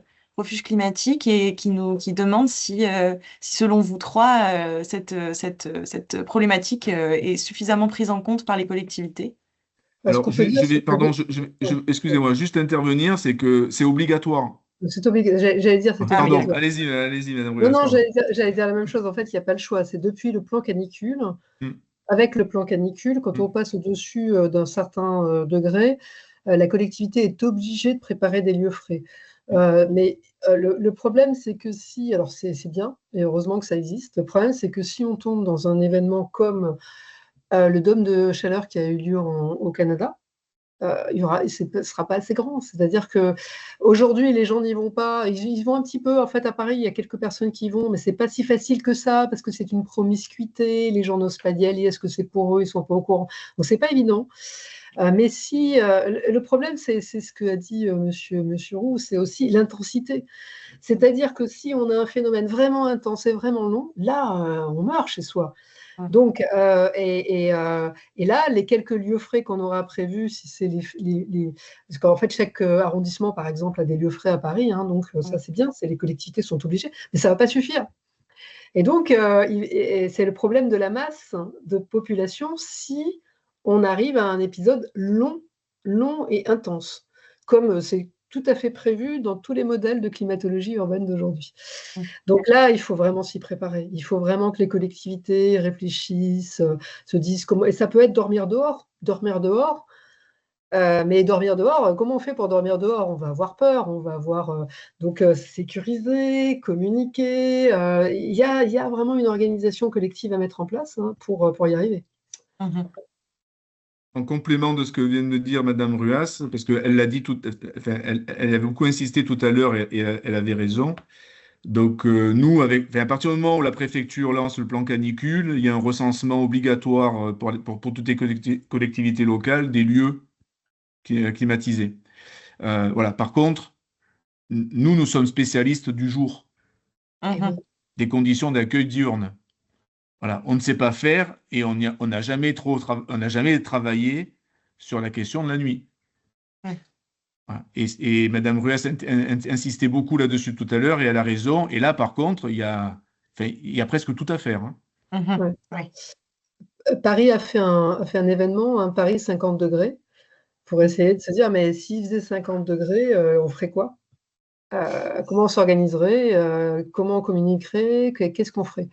[SPEAKER 1] climatiques, et qui demande si selon vous trois, cette problématique est suffisamment prise en compte par les collectivités.
[SPEAKER 2] Ce
[SPEAKER 4] Alors,
[SPEAKER 2] qu'on peut dire, c'est que
[SPEAKER 4] pardon,
[SPEAKER 2] ouais,
[SPEAKER 4] excusez-moi, juste intervenir, c'est que c'est obligatoire.
[SPEAKER 2] c'est j'allais dire c'est
[SPEAKER 1] Ah oui,
[SPEAKER 4] Pardon,
[SPEAKER 2] obligatoire.
[SPEAKER 1] d'accord.
[SPEAKER 4] allez-y, Madame
[SPEAKER 2] Non,
[SPEAKER 4] Ruas,
[SPEAKER 2] non,
[SPEAKER 4] pardon.
[SPEAKER 2] j'allais dire la même chose. En fait, il n'y a pas le choix. C'est depuis le plan canicule.
[SPEAKER 4] Mm,
[SPEAKER 2] Avec le plan canicule, quand on
[SPEAKER 4] mm.
[SPEAKER 2] passe au-dessus d'un certain degré, la collectivité est obligée de préparer des lieux frais. Mais le problème, c'est que si, alors c'est bien, et heureusement que ça existe, le problème, c'est que si on tombe dans un événement comme le dôme de chaleur qui a eu lieu au Canada, ce ne sera pas assez grand. C'est-à-dire que aujourd'hui, les gens n'y vont pas. Ils vont un petit peu. En fait, à Paris, il y a quelques personnes qui y vont, mais c'est pas si facile que ça parce que c'est une promiscuité. Les gens n'osent pas y aller. Est-ce que c'est pour eux? Ils sont pas au courant. Donc, c'est pas évident. Mais si le problème, c'est ce que a dit Monsieur Roux, c'est aussi l'intensité. C'est-à-dire que si on a un phénomène vraiment intense et vraiment long, là, on meurt chez soi.
[SPEAKER 1] Ouais.
[SPEAKER 2] Donc, et là, les quelques lieux frais qu'on aura prévus, si c'est parce qu'en fait, chaque arrondissement, par exemple, a des lieux frais à Paris, hein, donc ça, c'est bien, les collectivités sont obligées, mais ça ne va pas suffire. Et donc, c'est le problème de la masse de population si on arrive à un épisode long, long et intense, comme c'est tout à fait prévu dans tous les modèles de climatologie urbaine d'aujourd'hui.
[SPEAKER 1] Mm.
[SPEAKER 2] Donc là, il faut vraiment s'y préparer. Il faut vraiment que les collectivités réfléchissent, se disent comment. Et ça peut être dormir dehors. Dormir dehors, mais dormir dehors, comment on fait pour dormir dehors? On va avoir peur, on va avoir donc sécuriser, communiquer. Il y a vraiment une organisation collective à mettre en place hein, pour y arriver.
[SPEAKER 1] Mhm.
[SPEAKER 4] En complément de ce que vient de dire Madame Ruas, parce qu'elle l'a dit enfin, elle a beaucoup insisté tout à l'heure et elle avait raison. Donc nous, à partir du moment où la préfecture lance le plan canicule, il y a un recensement obligatoire pour toutes les collectivités locales des lieux climatisés. Voilà. Par contre, nous sommes spécialistes du jour,
[SPEAKER 1] Mhm.
[SPEAKER 4] des conditions d'accueil diurne. Voilà, on ne sait pas faire et on n'a jamais on n'a jamais travaillé sur la question de la nuit.
[SPEAKER 1] Ouais.
[SPEAKER 4] Voilà. Et Madame Ruas insistait beaucoup là-dessus tout à l'heure et elle a raison. Et là, par contre, enfin, il y a presque tout à faire, hein.
[SPEAKER 1] Mhm.
[SPEAKER 2] Ouais.
[SPEAKER 1] Ouais.
[SPEAKER 2] Paris a fait un événement, un Paris 50 degrés, pour essayer de se dire, mais s'il faisait 50 degrés, on ferait quoi? Comment on s'organiserait? Comment on communiquerait? Qu'est-ce qu'on ferait?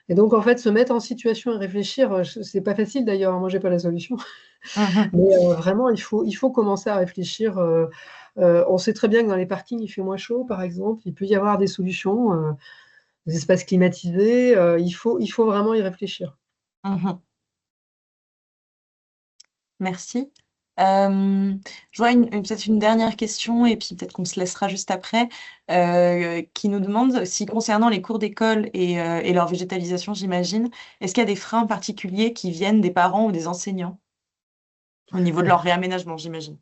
[SPEAKER 2] Et donc, en fait, se mettre en situation et réfléchir, c'est pas facile d'ailleurs, hein, moi, j'ai pas la solution.
[SPEAKER 1] Mhm.
[SPEAKER 2] Mais vraiment, il faut commencer à réfléchir. On sait très bien que dans les parkings, il fait moins chaud, par exemple. Il peut y avoir des solutions, des espaces climatisés. Il faut vraiment y réfléchir.
[SPEAKER 1] Mhm. Merci. Je vois peut-être une dernière question, et puis peut-être qu'on se laissera juste après, qui nous demande si, concernant les cours d'école et leur végétalisation, j'imagine, est-ce qu'il y a des freins particuliers qui viennent des parents ou des enseignants au niveau de leur réaménagement, j'imagine?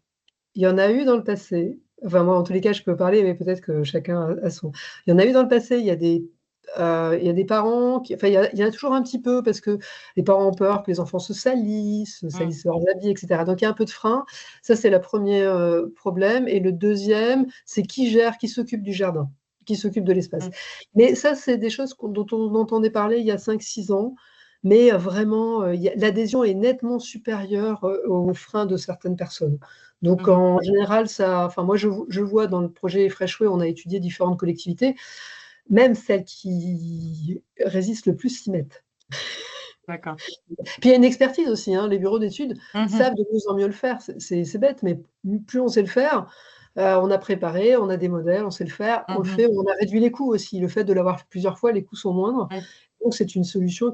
[SPEAKER 2] Il y en a eu dans le passé. Enfin, moi, en tous les cas, je peux parler, mais peut-être que chacun a son. Il y en a eu dans le passé. Il y a des parents qui. Enfin, il y en a toujours un petit peu parce que les parents ont peur que les enfants se
[SPEAKER 1] Mm.
[SPEAKER 2] salissent leurs habits, etc. Donc, il y a un peu de frein. Ça, c'est le premier problème. Et le deuxième, c'est qui gère, qui s'occupe du jardin, qui s'occupe de l'espace.
[SPEAKER 1] Mm.
[SPEAKER 2] Mais ça, c'est des choses dont on entendait parler il y a 5-6 ans. Mais vraiment, l'adhésion est nettement supérieure aux freins de certaines personnes. Donc,
[SPEAKER 1] Mhm.
[SPEAKER 2] en général, enfin, moi, je vois dans le projet Freshway, on a étudié différentes collectivités, même celles qui résistent le plus s'y mettent.
[SPEAKER 1] D'accord.
[SPEAKER 2] Puis il y a une expertise aussi, hein. Les bureaux d'études
[SPEAKER 1] Mhm.
[SPEAKER 2] savent de mieux en mieux le faire. C'est bête, mais plus on sait le faire, on a préparé, on a des modèles, on sait le faire, on le
[SPEAKER 1] Mhm.
[SPEAKER 2] fait, on a réduit les coûts aussi. Le fait de l'avoir fait plusieurs fois, les coûts sont moindres.
[SPEAKER 1] Oui.
[SPEAKER 2] Donc c'est une solution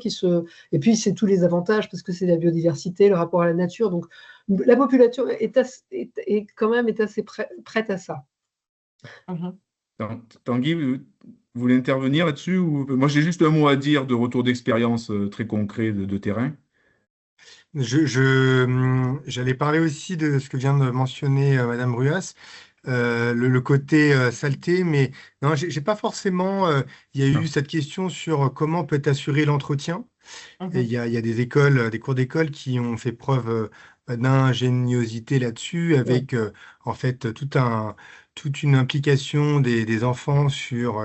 [SPEAKER 2] et puis c'est tous les avantages parce que c'est la biodiversité, le rapport à la nature. Donc la population est quand même assez prête à ça.
[SPEAKER 1] Mhm.
[SPEAKER 4] Tanguy, vous voulez intervenir là-dessus ou... Moi, j'ai juste un mot à dire de retour d'expérience très concret de terrain.
[SPEAKER 3] J'allais parler aussi de ce que vient de mentionner Madame Ruas, le côté saleté, mais non, j'ai pas forcément. Il y a eu
[SPEAKER 4] Non.
[SPEAKER 3] cette question sur comment peut assurer l'entretien. Et
[SPEAKER 1] Mhm.
[SPEAKER 3] il y a des écoles, des cours d'école qui ont fait preuve d'ingéniosité là-dessus,
[SPEAKER 2] Ouais.
[SPEAKER 3] avec en fait toute une implication des enfants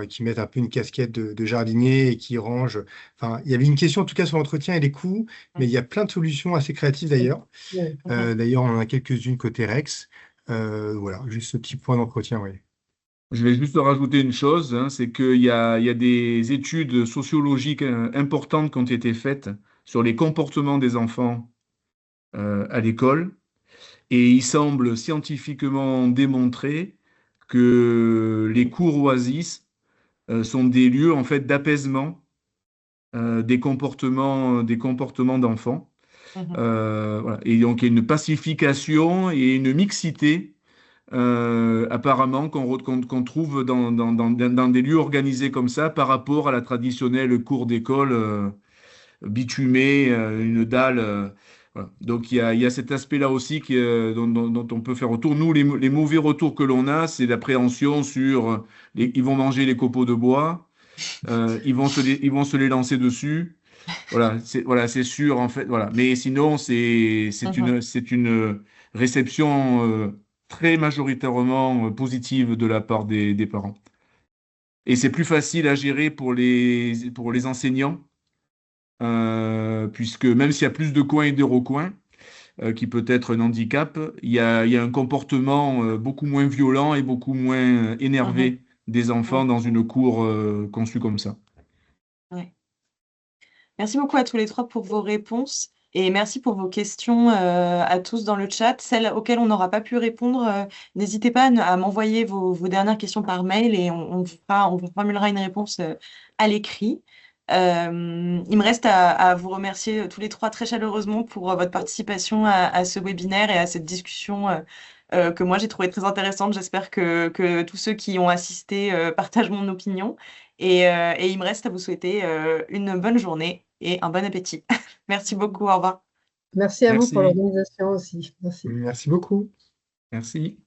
[SPEAKER 3] qui mettent un peu une casquette de jardinier et qui rangent. Enfin, il y avait une question en tout cas sur l'entretien et les coûts, mais il y a plein de solutions assez créatives d'ailleurs.
[SPEAKER 2] Ouais.
[SPEAKER 1] Mhm.
[SPEAKER 3] D'ailleurs, on en a quelques-unes côté Rex. Voilà, juste ce petit point d'entretien, oui.
[SPEAKER 4] Je vais juste rajouter une chose, hein, c'est qu'il y a des études sociologiques importantes qui ont été faites sur les comportements des enfants à l'école, et il semble scientifiquement démontré que les cours Oasis sont des lieux en fait d'apaisement des comportements d'enfants.
[SPEAKER 1] Mhm.
[SPEAKER 4] Voilà. Et donc il y a une pacification et une mixité apparemment qu'on trouve dans des lieux organisés comme ça par rapport à la traditionnelle cour d'école bitumée, une dalle. Voilà. Donc il y a cet aspect-là aussi dont on peut faire retour. Nous, les mauvais retours que l'on a, c'est l'appréhension sur ils vont manger les copeaux de bois, ils vont se les lancer dessus. Voilà, c'est sûr en fait. Voilà. Mais sinon,
[SPEAKER 1] Mhm.
[SPEAKER 4] c'est une réception très majoritairement positive de la part des parents. Et c'est plus facile à gérer pour les enseignants, puisque même s'il y a plus de coins et de recoins, qui peut être un handicap, il y a un comportement beaucoup moins violent et beaucoup moins
[SPEAKER 1] Mhm.
[SPEAKER 4] énervé des enfants
[SPEAKER 1] Oui.
[SPEAKER 4] dans une cour conçue comme ça.
[SPEAKER 1] Ouais. Merci beaucoup à tous les trois pour vos réponses et merci pour vos questions à tous dans le chat. Celles auxquelles on n'aura pas pu répondre, n'hésitez pas à m'envoyer vos dernières questions par mail et on vous formulera une réponse à l'écrit. Il me reste à vous remercier tous les trois très chaleureusement pour votre participation à ce webinaire et à cette discussion que moi j'ai trouvé très intéressante. J'espère que tous ceux qui ont assisté partagent mon opinion. Et il me reste à vous souhaiter une bonne journée et un bon appétit. Merci beaucoup, au revoir.
[SPEAKER 2] Merci à vous pour
[SPEAKER 4] Merci.
[SPEAKER 2] l'organisation aussi. Merci.
[SPEAKER 3] Merci beaucoup.
[SPEAKER 4] Merci.